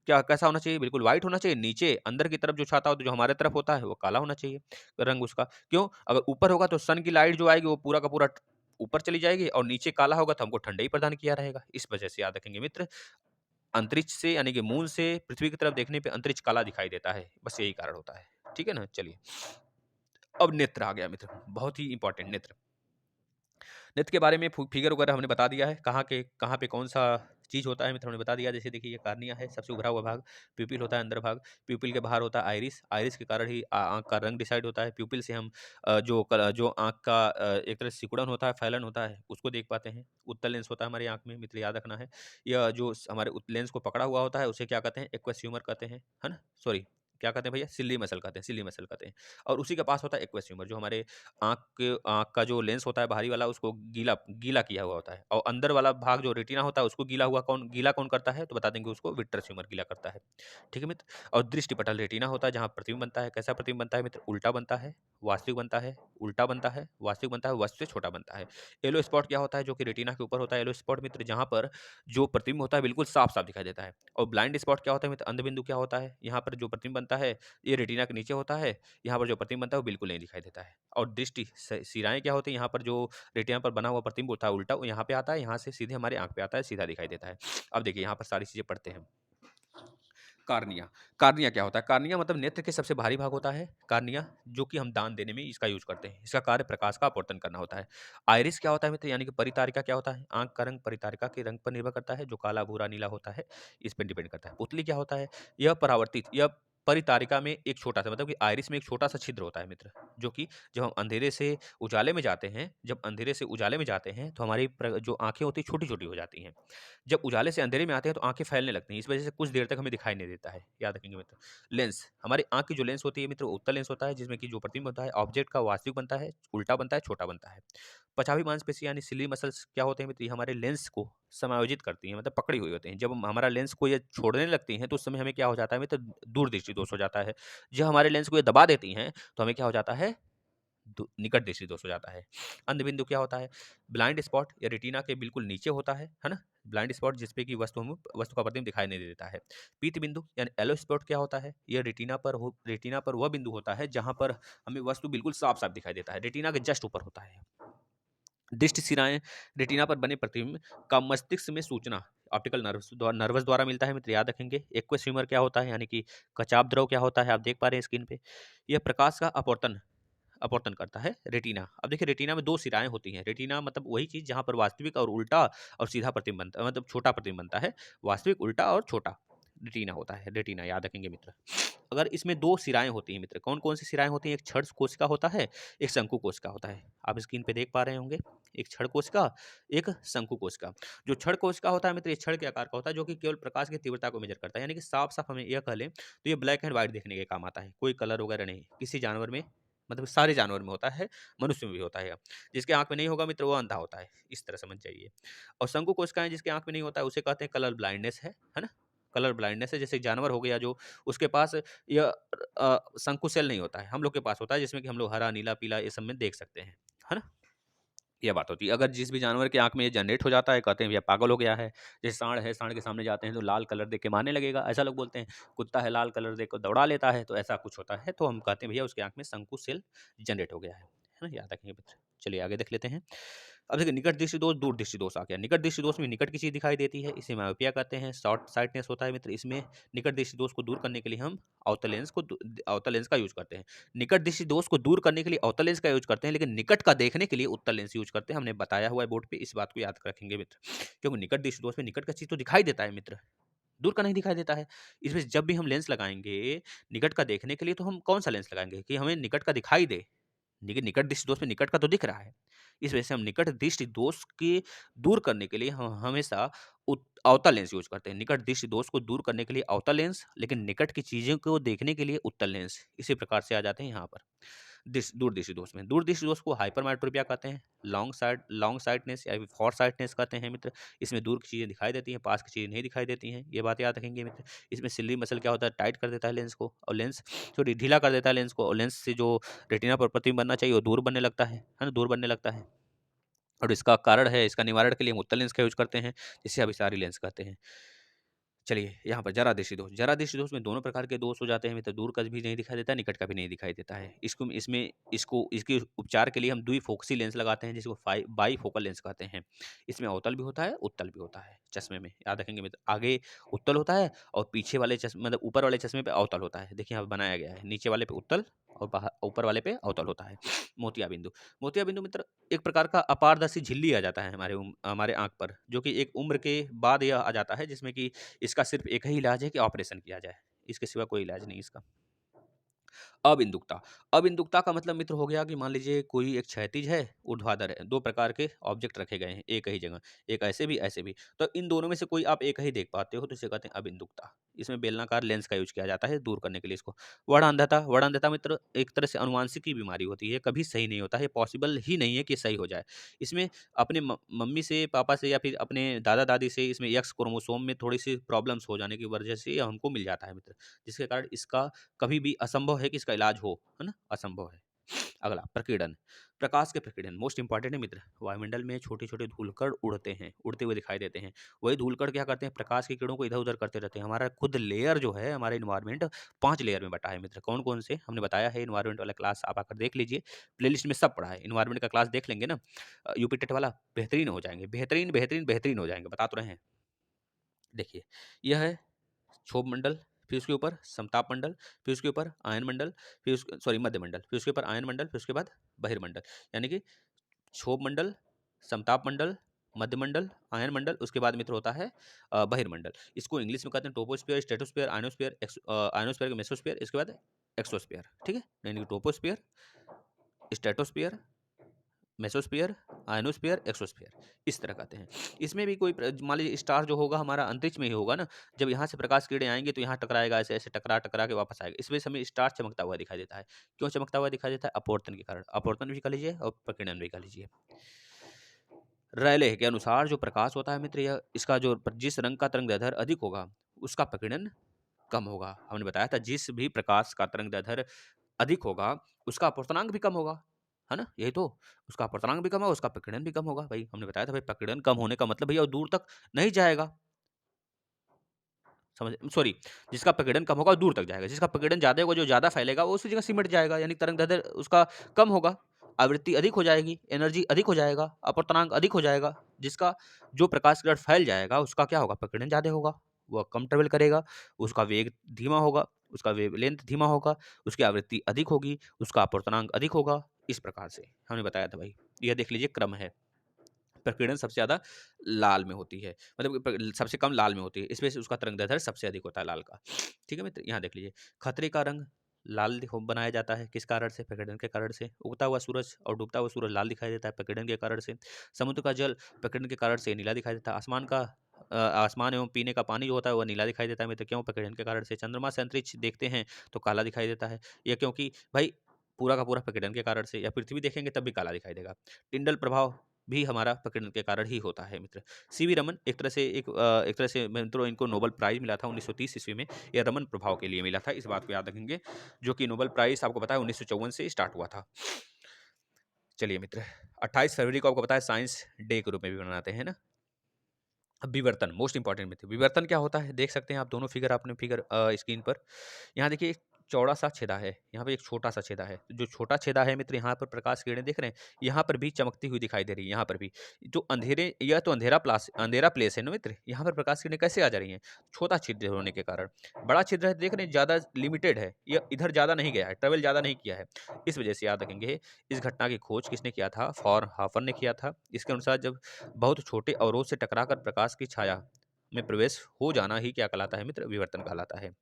A: क्या कैसा होना चाहिए? बिल्कुल व्हाइट होना चाहिए, नीचे अंदर की तरफ जो छाता होता है, जो हमारे तरफ होता है, वो काला होना चाहिए रंग उसका। क्यों? अगर ऊपर होगा तो सन की लाइट जो आएगी वो पूरा का पूरा ऊपर चली जाएगी और नीचे काला होगा तो हमको ठंडा ही प्रदान किया रहेगा। इस वजह से याद रखेंगे मित्र, अंतरिक्ष से यानी कि मून से पृथ्वी की तरफ देखने पे अंतरिक्ष काला दिखाई देता है। बस यही कारण होता है। ठीक है ना? चलिए, अब नेत्र आ गया मित्र, बहुत ही इंपॉर्टेंट नेत्र। नृत्य के बारे में फिगर वगैरह हमने बता दिया है, कहाँ पे कौन-सा चीज़ होता है मित्र हमने बता दिया। जैसे देखिए ये कार्निया है, सबसे उभरा हुआ भाग, प्यूपिल होता है अंदर भाग, प्यूपिल के बाहर होता है आइरिस, आइरिस के कारण ही आँख का रंग डिसाइड होता है। प्यूपिल से हम जो आँख का एक तरह से सिकुड़न होता है, फैलन होता है, उसको देख पाते हैं। उत्तल लेंस होता है हमारी आँख में, मित्र याद रखना है। यह जो हमारे लेंस को पकड़ा हुआ होता है, उसे क्या कहते हैं? एक्वस ह्यूमर कहते हैं, है ना? सॉरी, क्या कहते हैं भैया? सिल्ली मसल कहते हैं, सिल्ली मसल कहते हैं। और उसी के पास होता है एक्वस ह्यूमर, जो हमारे आँख का जो लेंस होता है बाहरी वाला, उसको गीला गीला किया हुआ होता है, और अंदर वाला भाग जो रेटिना होता है उसको गीला कौन करता है? तो बता देंगे उसको विट्रस ह्यूमर गीला करता है। ठीक है मित्र? और दृष्टि पटल रेटिना होता है जहाँ प्रतिबिंब बनता है। कैसा प्रतिबिंब बनता है मित्र? उल्टा बनता है, वास्तविक बनता है, उल्टा बनता है, वास्तविक बनता है, वस्तु से छोटा बनता है। येलो स्पॉट क्या होता है? जो कि रेटिना के ऊपर होता है येलो स्पॉट मित्र, जहाँ पर जो प्रतिबिंब होता है बिल्कुल साफ-साफ दिखाई देता है। और ब्लाइंड स्पॉट क्या होता है मित्र? अंधबिंदु क्या होता है? यहाँ पर जो प्रतिबिंब बनता है, ये रेटिना के नीचे होता है, यहाँ पर जो प्रतिबिंब बनता है वो बिल्कुल नहीं दिखाई देता है। और दृष्टि सिराएँ क्या होती हैं? यहाँ पर जो रेटिना पर बना हुआ प्रतिबिंब होता है उल्टा, वो यहाँ पे आता है, यहाँ से सीधे हमारे आँख पे आता है, सीधा दिखाई देता है। अब देखिए यहाँ पर सारी चीज़ें पढ़ते हैं। कार्निया, कार्निया क्या होता है? कार्निया मतलब नेत्र के सबसे बाहरी भाग होता है कार्निया, जो कि हम दान देने में इसका यूज़ करते हैं। इसका कार्य प्रकाश का अपवर्तन करना होता है। आइरिस क्या होता है मित्र? यानी कि परितारिका क्या होता है? आँख का रंग परितारिका के रंग पर निर्भर करता है, जो काला, भूरा, नीला होता है, इस पे डिपेंड करता है। पुतली क्या होता है? यह परितारिका में एक छोटा-सा, मतलब कि आइरिस में एक छोटा-सा छिद्र होता है मित्र, जो कि जब हम अंधेरे से उजाले में जाते हैं, तो हमारी जो आँखें होती हैं छोटी-छोटी हो जाती हैं। जब उजाले से अंधेरे में आते हैं तो आँखें फैलने लगती हैं, इस वजह से कुछ देर तक हमें दिखाई नहीं देता है, याद रखेंगे मित्र। लेंस, हमारी आँख की जो लेंस होती है मित्र, वो उत्तल लेंस होता है, जिसमें कि जो प्रतिबिंब होता है ऑब्जेक्ट का वास्तविक बनता है, उल्टा बनता है, छोटा बनता है। पछावी मांसपेशी यानी सिली मसल्स क्या होते हैं मित्र? ये हमारे लेंस को समायोजित करती हैं, मतलब पकड़ी हुई होती हैं। जब हमारा लेंस को ये छोड़ने लगती हैं तो उस समय हमें क्या हो जाता है मित्र? दूरदृष्टि दोष हो जाता है। जब हमारे लेंस को ये दबा देती हैं तो हमें क्या हो जाता है? निकट दृष्टि दोष हो जाता है। अंध बिंदु क्या होता है? ब्लाइंड स्पॉट या रेटिना के बिल्कुल नीचे होता है ना? ब्लाइंड स्पॉट जिसपे कि वस्तु का प्रतिबिंब दिखाई नहीं देता है। पीत बिंदु यानी येलो स्पॉट क्या होता है? यह रेटिना पर वह बिंदु होता है जहां पर हमें वस्तु बिल्कुल साफ-साफ दिखाई देता है। रेटिना के जस्ट ऊपर होता है। दृष्टि सिराएं रेटिना पर बने प्रतिबिंब का मस्तिष्क में सूचना ऑप्टिकल नर्वस द्वारा मिलता है मित्र, याद रखेंगे। एक्वस ह्यूमर क्या होता है? यानी कि कचाप द्रव क्या होता है? आप देख पा रहे हैं स्क्रीन पे। यह प्रकाश का अपवर्तन अपवर्तन करता है रेटिना। अब देखिए रेटिना में 2 सिराएँ होती हैं। रेटिना मतलब वही चीज़ जहाँ पर वास्तविक और उल्टा और सीधा प्रतिबिंब बनता है, मतलब छोटा प्रतिबिंब बनता है। वास्तविक, उल्टा और छोटा रेटिना होता है, रेटिना याद रखेंगे मित्र। अगर इसमें 2 सिराएँ होती हैं मित्र, कौन-कौन सी सिराएँ होती हैं? एक क्षण कोशिका होता है, एक शंकु कोशिका होता है। आप स्क्रीन पे देख पा रहे होंगे, एक क्षण कोशिका, एक शंकु कोशिका। जो क्षण कोशिका होता है मित्र, ये क्षण के आकार का होता है, जो कि केवल प्रकाश की तीव्रता को मेज़र करता है। यानी कि साफ-साफ हमें यह कह लें, तो ये ब्लैक एंड व्हाइट देखने के काम आता है। कोई कलर वगैरह नहीं। किसी जानवर में, मतलब सारे जानवर में होता है, मनुष्य में भी होता है। जिसके आँख में नहीं होगा मित्र, वो अंधा होता है, इस तरह समझ जाइए। और शंकु कोशिकाएँ जिसके आँख में नहीं होता है, उसे कहते हैं कलर ब्लाइंडनेस है ना? कलर ब्लाइंडनेस है, जैसे जानवर हो गया जो, उसके पास यह शंकु सेल नहीं होता है, हम लोग के पास होता है, जिसमें कि हम लोग हरा, नीला, पीला ये सब में देख सकते हैं, है ना? ये बात होती है। अगर जिस भी जानवर की आँख में ये जनरेट हो जाता है, कहते हैं भैया पागल हो गया है। जैसे सांड है, सांड के सामने जाते हैं तो लाल कलर देख के मारने लगेगा, ऐसा लोग बोलते हैं। कुत्ता है, लाल कलर देख के दौड़ा लेता है, तो ऐसा कुछ होता है, तो हम कहते हैं भैया उसकी आँख में शंकु सेल जनरेट हो गया है ना? याद रखेंगे मित्र। चलिए आगे देख लेते हैं। अब देखिए निकट दृष्टि दोष, दूर दृष्टि दोष आ गया। निकट दृष्टि दोष में निकट की चीज़ दिखाई देती है, इसे मायोपिया कहते हैं। शॉर्ट साइटनेस होता है मित्र, इसमें निकट दृष्टि दोष को दूर करने के लिए हम अवतल लेंस का यूज़ करते हैं। निकट दृष्टि दोष को दूर करने के लिए अवतल लेंस का यूज़ करते हैं, लेकिन निकट का देखने के लिए उत्तल लेंस यूज़ करते हैं। हमने बताया हुआ है बोर्ड पे, इस बात को याद रखेंगे मित्र। क्योंकि निकट दृष्टि दोष में निकट का चीज़ तो दिखाई देता है मित्र, दूर का नहीं दिखाई देता है। इसमें जब भी हम लेंस लगाएँगे निकट का देखने के लिए, तो हम कौन-सा लेंस लगाएँगे कि हमें निकट का दिखाई दे? देखिए निकट दृष्टि दोष में निकट का तो दिख रहा है। इस वजह से हम निकट दृष्टि दोष के दूर करने के लिए ह हमेशा अवतल लेंस यूज़ करते हैं। निकट दृष्टि दोष को दूर करने के लिए अवतल लेंस, लेकिन निकट की चीज़ों को देखने के लिए उत्तल लेंस। इसी प्रकार से आ जाते हैं यहाँ पर। दूरदृष्टि दोष में। दूरदृष्टि दोष को हाइपरमेट्रोपिया कहते हैं, लॉन्ग साइटनेस या फॉर साइटनेस कहते हैं मित्र। इसमें दूर की चीज़ें दिखाई देती हैं, पास की चीज़ें नहीं दिखाई देती हैं, ये बात याद रखेंगे मित्र। इसमें सिल्ली मसल क्या होता है, टाइट कर देता है लेंस को, और लेंस सॉरी ढीला कर देता है लेंस को, और लेंस से जो रेटिना पर प्रतिबिंब बनना चाहिए वो दूर बनने लगता है ना, दूर बनने लगता है। और इसका कारण है, इसका निवारण के लिए हम उत्तल लेंस का यूज करते हैं, जिसे अभिसारी लेंस कहते हैं। चलिए यहाँ पर जरा दृष्टि दोष में दोनों प्रकार के दोष हो जाते हैं मित्र। दूर का भी नहीं दिखाई देता, निकट का भी नहीं दिखाई देता है। इसके उपचार के लिए हम द्विफोकसी लेंस लगाते हैं, जिसको बाई फोकल लेंस कहते हैं। इसमें अवतल भी होता है, उत्तल भी होता है चश्मे में, याद रखेंगे मित्र। आगे उत्तल होता है और पीछे वाले चश्मे मतलब ऊपर वाले चश्मे पे अवतल होता है। देखिए यहाँ पे बनाया गया है, नीचे वाले पे उत्तल और बाहर ऊपर वाले पे अवतल होता है। मोतिया बिंदु मित्र एक प्रकार का अपारदर्शी झिल्ली आ जाता है हमारे आंख पर, जो कि एक उम्र के बाद यह आ जाता है, जिसमें कि इसका सिर्फ एक ही इलाज है कि ऑपरेशन किया जाए, इसके सिवा कोई इलाज नहीं इसका। अबिंदुकता अबिंदुकता का मतलब मित्र हो गया कि मान लीजिए कोई एक क्षैतिज है, ऊर्ध्वाधर है, दो प्रकार के ऑब्जेक्ट रखे गए हैं एक ही जगह, एक ऐसे भी, तो इन दोनों में से कोई आप एक ही देख पाते हो, तो इसे कहते हैं अबिंदुकता। इसमें बेलनाकार लेंस का यूज किया जाता है दूर करने के लिए इसको। वर्ण अंधता मित्र एक तरह से अनुवांशिक की बीमारी होती है, कभी सही नहीं होता है, पॉसिबल ही नहीं है कि सही हो जाए। इसमें अपने मम्मी से, पापा से या फिर अपने दादा दादी से इसमें एक्स क्रोमोसोम में थोड़ी सी प्रॉब्लम्स हो जाने की वजह से यह हमको मिल जाता है मित्र, जिसके कारण इसका कभी भी असंभव है कि इसका इलाज हो, है ना, असंभव है। अगला प्रकीर्णन, प्रकाश के प्रकीर्णन मोस्ट इंपॉर्टेंट है मित्र। वायुमंडल में छोटे छोटे धूलकण उड़ते हैं, उड़ते हुए दिखाई देते हैं। वही धूलकण क्या करते हैं, प्रकाश की किरणों को इधर उधर करते रहते हैं। हमारा खुद लेयर जो है, हमारा इन्वायरमेंट 5 लेयर में बटा है मित्र। कौन कौन से हमने बताया है, इन्वायरमेंट वाला क्लास आप आकर देख लीजिए, प्लेलिस्ट में सब पढ़ा है। इन्वायरमेंट का क्लास देख लेंगे ना, यूपी टेट वाला, बेहतरीन हो जाएंगे, बेहतरीन बेहतरीन बेहतरीन हो जाएंगे, बता तो रहे हैं। देखिए यह है क्षोभ मंडल, फिर उसके ऊपर समताप मंडल, फिर उसके ऊपर आयन मंडल, फिर उस सॉरी मध्य मंडल, फिर उसके ऊपर आयन मंडल, फिर उसके बाद बहिर्मंडल। यानी कि क्षोभ मंडल, समताप मंडल, मध्य मंडल, आयन मंडल, उसके बाद मित्र होता है बहिर्मंडल। इसको इंग्लिश में कहते हैं टोपोस्फीयर, स्ट्रेटोस्फीयर, आयनोस्फीयर, आयनोस्फीयर, मेसोस्फीयर, इसके बाद एक्सोस्फीयर। ठीक है, यानी कि टोपोस्फीयर, स्ट्रेटोस्फीयर, मेसोस्फीयर, आयनोस्फीयर, एक्सोस्फीयर, इस तरह कहते हैं। इसमें भी कोई मान लीजिए स्टार जो होगा हमारा अंतरिक्ष में ही होगा ना, जब यहाँ से प्रकाश किरणें आएंगे तो यहाँ टकराएगा, ऐसे ऐसे टकरा टकरा के वापस आएगा। इस वजह से हमें स्टार चमकता हुआ दिखाई देता है। क्यों चमकता हुआ दिखाई देता है, अपवर्तन के कारण। अपवर्तन भी कर लीजिए और प्रकीर्णन भी कर लीजिए। रैले के अनुसार जो प्रकाश होता है मित्र, यह इसका जो जिस रंग का तरंगदैर्ध्य अधिक होगा उसका प्रकीर्णन कम होगा। हमने बताया था जिस भी प्रकाश का तरंगदैर्ध्य अधिक होगा उसका अपवर्तनांक भी कम होगा, है ना, यही तो। उसका अपवर्तनांक भी कम होगा, उसका प्रकीर्णन भी कम होगा। भाई हमने बताया था भाई, प्रकीर्णन कम होने का मतलब भैया वो दूर तक नहीं जाएगा, समझ सॉरी, जिसका प्रकीर्णन कम होगा वो दूर तक जाएगा, जिसका प्रकीर्णन ज्यादा होगा, जो ज्यादा फैलेगा वो उसी जगह सिमट जाएगा, यानी तरंगदैर्ध्य उसका कम होगा, आवृत्ति अधिक हो जाएगी, एनर्जी अधिक हो जाएगा, अपवर्तनांक अधिक हो जाएगा। जिसका जो प्रकाश किरण फैल जाएगा उसका क्या होगा, प्रकीर्णन ज्यादा होगा, वह कम ट्रेवल करेगा, उसका वेग धीमा होगा, उसका वेवलेंथ धीमा होगा, उसकी आवृत्ति अधिक होगी, उसका अपवर्तनांक अधिक होगा। इस प्रकार से हमने बताया था भाई, यह देख लीजिए क्रम है। प्रकीर्णन सबसे ज़्यादा लाल में होती है, मतलब सबसे कम लाल में होती है, इस वजह से उसका तरंगदैर्ध्य सबसे अधिक होता है लाल का। ठीक है मित्र, यहाँ देख लीजिए खतरे का रंग लाल बनाया जाता है, किस कारण से, प्रकीर्णन के कारण से। उगता हुआ सूरज और डूबता हुआ सूरज लाल दिखाई देता है, प्रकीर्णन के कारण से। समुद्र का जल प्रकीर्णन के कारण से नीला दिखाई देता है। आसमान एवं पीने का पानी जो होता है वह नीला दिखाई देता है मित्र, क्यों, प्रकीर्णन के कारण से। चंद्रमा से अंतरिक्ष देखते हैं तो काला दिखाई देता है, यह क्योंकि भाई पूरा का पूरा प्रकीर्णन के कारण से। या पृथ्वी देखेंगे तब भी काला दिखाई देगा। टिंडल प्रभाव भी हमारा प्रकीर्णन के कारण ही होता है मित्र। सीवी रमन एक तरह से मित्रों इनको नोबेल प्राइज मिला था 1930 ईस्वी में, यह रमन प्रभाव के लिए मिला था, इस बात को याद रखेंगे, जो कि नोबेल प्राइज आपको पता है 1954 से स्टार्ट हुआ था। चलिए मित्र, 28 फरवरी को आपको पता है साइंस डे के रूप में भी मनाते हैं ना। अब विवर्तन मोस्ट इंपॉर्टेंट मित्र, विवर्तन क्या होता है, देख सकते हैं आप दोनों फिगर, आपने फिगर स्क्रीन पर। यहाँ देखिए एक चौड़ा सा छेदा है, यहाँ पे एक छोटा सा छेदा है। जो छोटा छेदा है मित्र, यहाँ पर प्रकाश किरणें देख रहे हैं, यहाँ पर भी चमकती हुई दिखाई दे रही है। यहाँ पर भी जो अंधेरे, यह तो अंधेरा प्लेस है ना मित्र, यहाँ पर प्रकाश किरणें कैसे आ जा रही हैं, छोटा छिद्र होने के कारण। बड़ा छिद्र है, देख रहे हैं ज़्यादा लिमिटेड है, यह इधर ज़्यादा नहीं गया है, ट्रेवल ज़्यादा नहीं किया है। इस वजह से याद रखेंगे, इस घटना की खोज किसने किया था, फॉर हाफर ने किया था। इसके अनुसार जब बहुत छोटे अवरोध से टकराकर प्रकाश की छाया में प्रवेश हो जाना ही क्या कहलाता है मित्र, विवर्तन कहलाता है।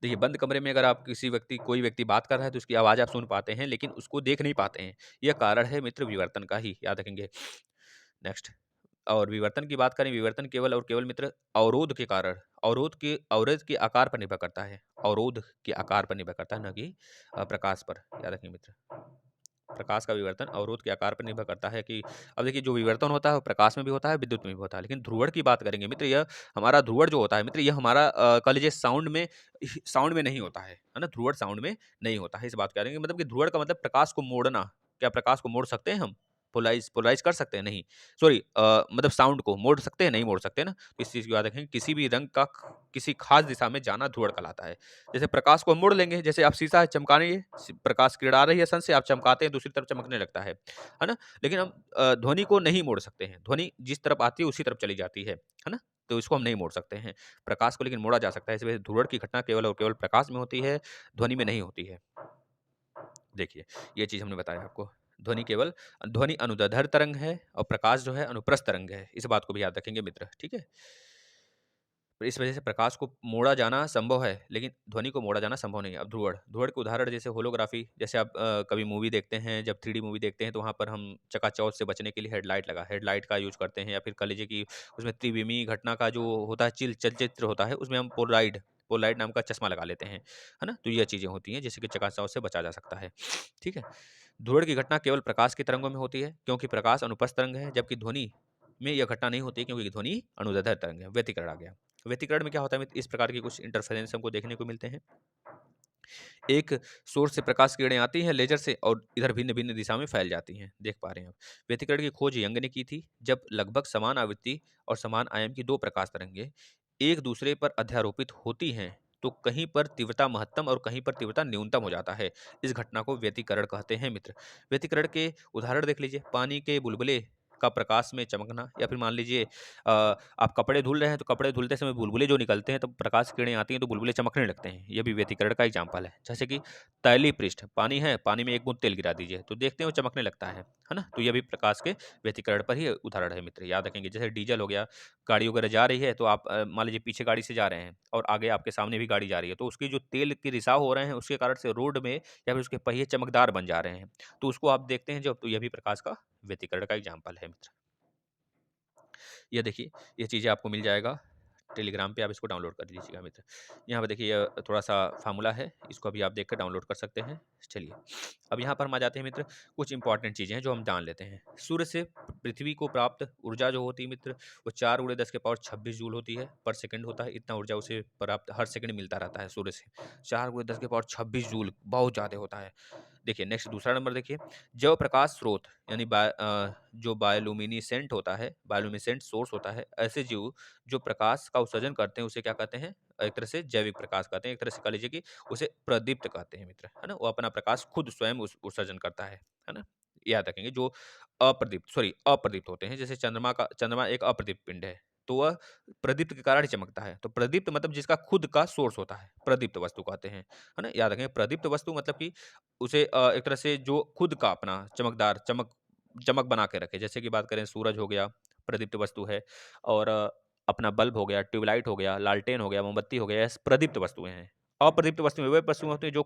A: देखिए बंद कमरे में अगर आप कोई व्यक्ति बात कर रहा है तो उसकी आवाज आप सुन पाते हैं, लेकिन उसको देख नहीं पाते हैं, यह कारण है मित्र विवर्तन का ही, याद रखेंगे। नेक्स्ट, और विवर्तन की बात करें, विवर्तन केवल और केवल मित्र अवरोध के कारण, अवरोध के आकार पर निर्भर करता है, अवरोध के आकार पर निर्भर करता है, ना कि प्रकाश पर। याद रखें मित्र, प्रकाश का विवर्तन अवरोध के आकार पर निर्भर करता है कि अब देखिए जो विवर्तन होता है वो प्रकाश में भी होता है, विद्युत में भी होता है। लेकिन ध्रुवण की बात करेंगे मित्र, यह हमारा ध्रुवण जो होता है मित्र, यह हमारा कह लीजिए साउंड में नहीं होता है ना? ध्रुवण साउंड में नहीं होता है, इस बात करेंगे। मतलब कि ध्रुवण का मतलब प्रकाश को मोड़ना। क्या प्रकाश को मोड़ सकते हैं हम? पोलराइज़ कर सकते हैं? नहीं। सॉरी, मतलब साउंड को मोड़ सकते हैं? नहीं मोड़ सकते ना। तो इस चीज़ की याद रखें, किसी भी रंग का किसी खास दिशा में जाना ध्रुवण कहलाता है। जैसे प्रकाश को हम मोड़ लेंगे, जैसे आप शीशा चमकाएँगे, प्रकाश किरण आ रही है सन से, आप चमकाते हैं, दूसरी तरफ चमकने लगता है ना? लेकिन हम ध्वनि को नहीं मोड़ सकते हैं। ध्वनि जिस तरफ आती है उसी तरफ चली जाती है ना? तो इसको हम नहीं मोड़ सकते हैं। प्रकाश को लेकिन मोड़ा जा सकता है। इस वजह से ध्रुवण की घटना केवल और केवल प्रकाश में होती है, ध्वनि में नहीं होती है। देखिए, ये चीज़ हमने बताया आपको। ध्वनि अनुदैर्ध्य तरंग है और प्रकाश जो है अनुप्रस्थ तरंग है। इस बात को भी याद रखेंगे मित्र, ठीक है? तो इस वजह से प्रकाश को मोड़ा जाना संभव है, लेकिन ध्वनि को मोड़ा जाना संभव नहीं है। अब ध्रुवण के उदाहरण जैसे होलोग्राफी, जैसे आप कभी मूवी देखते हैं, जब 3D मूवी देखते हैं तो वहाँ पर हम चकाचौंध से बचने के लिए हेडलाइट का यूज़ करते हैं, या फिर कह लीजिए कि उसमें त्रिविमी घटना का जो होता है चलचित्र होता है, उसमें हम पोलराइड नाम का चश्मा लगा लेते हैं, है ना? तो ये चीज़ें होती हैं जिससे कि चकाचौंध से बचा जा सकता है, ठीक है? ध्रुवण की घटना केवल प्रकाश की तरंगों में होती है, क्योंकि प्रकाश अनुप्रस्थ तरंग है, जबकि ध्वनि में यह घटना नहीं होती, क्योंकि ध्वनि अनुदैर्ध्य तरंग है। व्यतिकरण आ गया। व्यतिकरण में क्या होता है मित्र, इस प्रकार के कुछ इंटरफेरेंस हमको देखने को मिलते हैं। एक सोर्स से प्रकाश किरणें आती हैं लेजर से और इधर भिन्न-भिन्न दिशा में फैल जाती हैं। देख पा रहे हैं आप। व्यतिकरण की खोज यंग ने की थी, जब लगभग समान आवृत्ति और समान आयाम की 2 प्रकाश तरंगें एक दूसरे पर अध्यारोपित होती हैं, तो कहीं पर तीव्रता महत्तम और कहीं पर तीव्रता न्यूनतम हो जाता है। इस घटना को व्यतिकरण कहते हैं मित्र। व्यतिकरण के उदाहरण देख लीजिए, पानी के बुलबुले का प्रकाश में चमकना, या फिर मान लीजिए आप कपड़े धुल रहे हैं तो कपड़े धुलते समय बुलबुले जो निकलते हैं तो प्रकाश किरणें आती हैं तो बुलबुले चमकने लगते हैं। ये भी व्यतिकरण का एग्जाम्पल है। जैसे कि तैलीय पृष्ठ पानी है, पानी में एक बूंद तेल गिरा दीजिए तो देखते हैं वो चमकने लगता है ना? तो ये भी प्रकाश के व्यतिकरण पर ही उदाहरण है मित्र, याद रखेंगे। जैसे डीजल हो गया, गाड़ी वगैरह जा रही है तो आप मान लीजिए पीछे गाड़ी से जा रहे हैं और आगे आपके सामने भी गाड़ी जा रही है, तो उसकी जो तेल के रिसाव हो रहे हैं उसके कारण से रोड में या फिर उसके पहिए चमकदार बन जा रहे हैं, तो उसको आप देखते हैं जब, तो यह भी प्रकाश का व्यतिकरण का एग्जाम्पल है मित्र। ये देखिए, ये चीज़ें आपको मिल जाएगा टेलीग्राम पे, आप इसको डाउनलोड कर लीजिएगा मित्र। यहाँ पे देखिए ये थोड़ा-सा फ़ॉर्मूला है, इसको अभी आप देखकर डाउनलोड कर सकते हैं। चलिए, अब यहाँ पर हम आ जाते हैं मित्र, कुछ इंपॉर्टेंट चीज़ें हैं जो हम जान लेते हैं। सूर्य से पृथ्वी को प्राप्त ऊर्जा जो होती है मित्र, वो 4 × 10⁻26 जूल होती है, पर सेकंड होता है। इतना ऊर्जा उसे प्राप्त हर सेकंड मिलता रहता है सूर्य से। 4 × 10⁻26 जूल बहुत ज़्यादा होता है। देखिए नेक्स्ट दूसरा नंबर देखिए, जब प्रकाश स्रोत यानी जो बायोलुमिनेसेंट होता है, बायोलुमिनेसेंट सोर्स होता है, ऐसे जीव जो प्रकाश का उत्सर्जन करते हैं उसे क्या कहते हैं? एक तरह से जैविक प्रकाश कहते हैं, एक तरह से कह लीजिए कि उसे प्रदीप्त कहते हैं मित्र, है ना? वो अपना प्रकाश खुद स्वयं उत्सर्जन करता है ना? याद रखेंगे, जो अप्रदीप्त होते हैं, जैसे चंद्रमा एक अप्रदीप्त पिंड है, तो वह प्रदीप्त के कारण ही चमकता है। तो प्रदीप्त मतलब जिसका खुद का सोर्स होता है, प्रदीप्त वस्तु कहते हैं, है ना? याद रखें, प्रदीप्त वस्तु मतलब कि उसे एक तरह से जो खुद का अपना चमकदार चमक बना के रखे। जैसे कि बात करें, सूरज हो गया, प्रदीप्त वस्तु है, और अपना बल्ब हो गया, ट्यूबलाइट हो गया, लालटेन हो गया, मोमबत्ती हो गया, ये प्रदीप्त वस्तुएँ हैं। अप्रदीप्त वस्तुएँ वे वस्तु होती हैं जो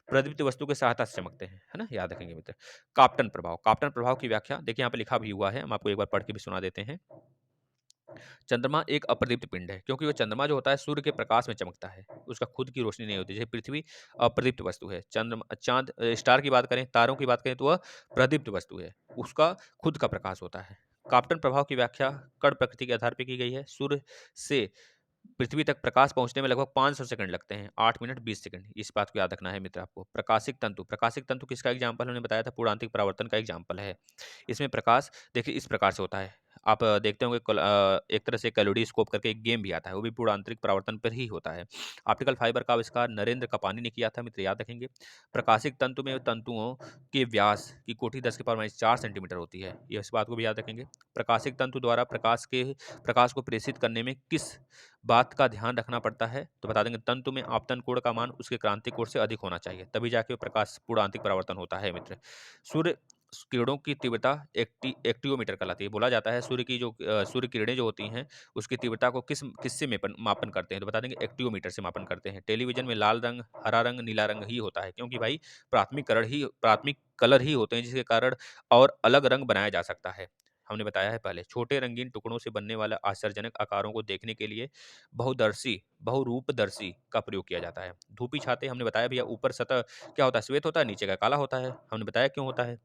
A: प्रदीप्त वस्तु की सहायता से चमकते हैं, है ना? याद रखेंगे मित्र। काप्टन प्रभाव की व्याख्या देखिए यहाँ पे लिखा भी हुआ है, हम आपको एक बार पढ़ के भी सुना देते हैं। चंद्रमा एक अप्रदीप्त पिंड है, क्योंकि वो चंद्रमा जो होता है सूर्य के प्रकाश में चमकता है, उसका खुद की रोशनी नहीं होती। जैसे पृथ्वी अप्रदीप्त वस्तु है, स्टार की बात करें, तारों की बात करें तो वह प्रदीप्त वस्तु है, उसका खुद का प्रकाश होता है। काप्टन प्रभाव की व्याख्या कण प्रकृति के आधार पर की गई है। सूर्य से पृथ्वी तक प्रकाश पहुंचने में लगभग 500 सेकंड लगते हैं, 8 मिनट 20 सेकंड। इस बात को याद रखना है मित्र आपको। प्रकाशिक तंतु किसका एग्जाम्पल हमने बताया था? पूर्णांतिक परावर्तन का एग्जाम्पल है। इसमें प्रकाश देखिए इस प्रकार से होता है। आप देखते होंगे एक तरह से कैलोरीस्कोप करके एक गेम भी आता है, वो भी पूर्ण आंतरिक परावर्तन पर ही होता है। ऑप्टिकल फाइबर का आविष्कार नरेंद्र कपानी ने किया था मित्र, याद रखेंगे। प्रकाशिक तंतु में तंतुओं के व्यास की कोटि 10⁻⁴ सेंटीमीटर होती है, ये इस बात को भी याद रखेंगे। प्रकाशिक तंतु द्वारा प्रकाश को प्रेषित करने में किस बात का ध्यान रखना पड़ता है? तो बता देंगे, तंतु में आपतन कोण का मान उसके क्रांतिक कोण से अधिक होना चाहिए, तभी जाके प्रकाश पूर्ण आंतरिक परावर्तन होता है मित्र। सूर्य किरणों की तीव्रता एक्टियोमीटर कहलाती है। बोला जाता है सूर्य की जो सूर्य किरणें जो होती हैं उसकी तीव्रता को किससे मापन करते हैं? तो बता देंगे एक्टियोमीटर से मापन करते हैं। टेलीविजन में लाल रंग, हरा रंग, नीला रंग ही होता है, क्योंकि भाई प्राथमिक कलर ही होते हैं, जिसके कारण और अलग रंग बनाया जा सकता है। हमने बताया है पहले। छोटे रंगीन टुकड़ों से बनने वाला आश्चर्यजनक आकारों को देखने के लिए बहुदर्शी बहुरूपदर्शी का प्रयोग किया जाता है। धूपी छाते हमने बताया भैया ऊपर सतह क्या होता है? श्वेत होता है, नीचे का काला होता है। हमने बताया क्यों होता है?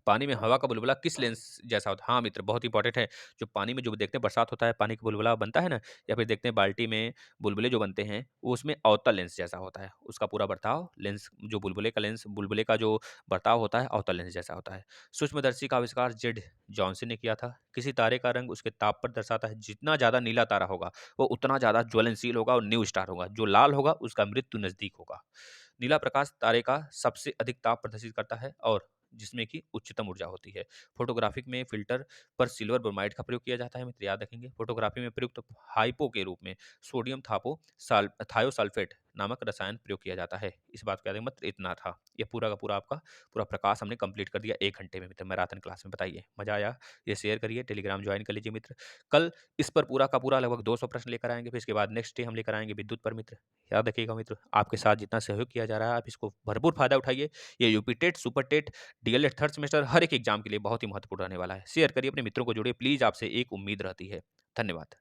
A: पानी में हवा का बुलबुला किस लेंस जैसा होता है? हाँ मित्र, बहुत इंपॉर्टेंट है। जो पानी में जो देखते हैं बरसात होता है, पानी का बुलबुला बनता है ना, या फिर देखते हैं बाल्टी में बुलबुले जो बनते हैं, वो उसमें अवतल लेंस जैसा होता है। उसका पूरा बर्ताव लेंस जो बुलबुले का जो बर्ताव होता है, अवतल लेंस जैसा होता है। सूक्ष्मदर्शी का आविष्कार जेड जॉनसन ने किया था। किसी तारे का रंग उसके ताप पर दर्शाता है। जितना ज़्यादा नीला तारा होगा, वो उतना ज़्यादा ज्वलनशील होगा और न्यू स्टार होगा। जो लाल होगा, उसका मृत्यु नज़दीक होगा। नीला प्रकाश तारे का सबसे अधिक ताप प्रदर्शित करता है और जिसमें कि उच्चतम ऊर्जा होती है। फोटोग्राफिक में फ़िल्टर पर सिल्वर ब्रोमाइड का प्रयोग किया जाता है, मित्र याद रखेंगे। फोटोग्राफी में प्रयुक्त हाइपो के रूप में सोडियम थायोसल्फेट नामक रसायन प्रयोग किया जाता है। इस बात को याद रखें मित्र, इतना था। ये पूरा का पूरा आपका पूरा प्रकाश हमने कंप्लीट कर दिया 1 घंटे में मित्र, मैराथन क्लास में। बताइए, मज़ा आया? ये शेयर करिए, टेलीग्राम जॉइन कर लीजिए मित्र। कल इस पर पूरा का पूरा लगभग 200 प्रश्न लेकर आएँगे, फिर इसके बाद नेक्स्ट डे हम लेकर आएँगे विद्युत पर मित्र। याद रखिएगा मित्र, आपके साथ जितना सहयोग किया जा रहा है, आप इसको भरपूर फ़ायदा उठाइए। ये UP TET, super TET, DElEd third semester हर एक एग्जाम के लिए बहुत ही महत्वपूर्ण रहने वाला है। शेयर करिए, अपने मित्रों को जोड़िए प्लीज़, आपसे एक उम्मीद रहती है। धन्यवाद।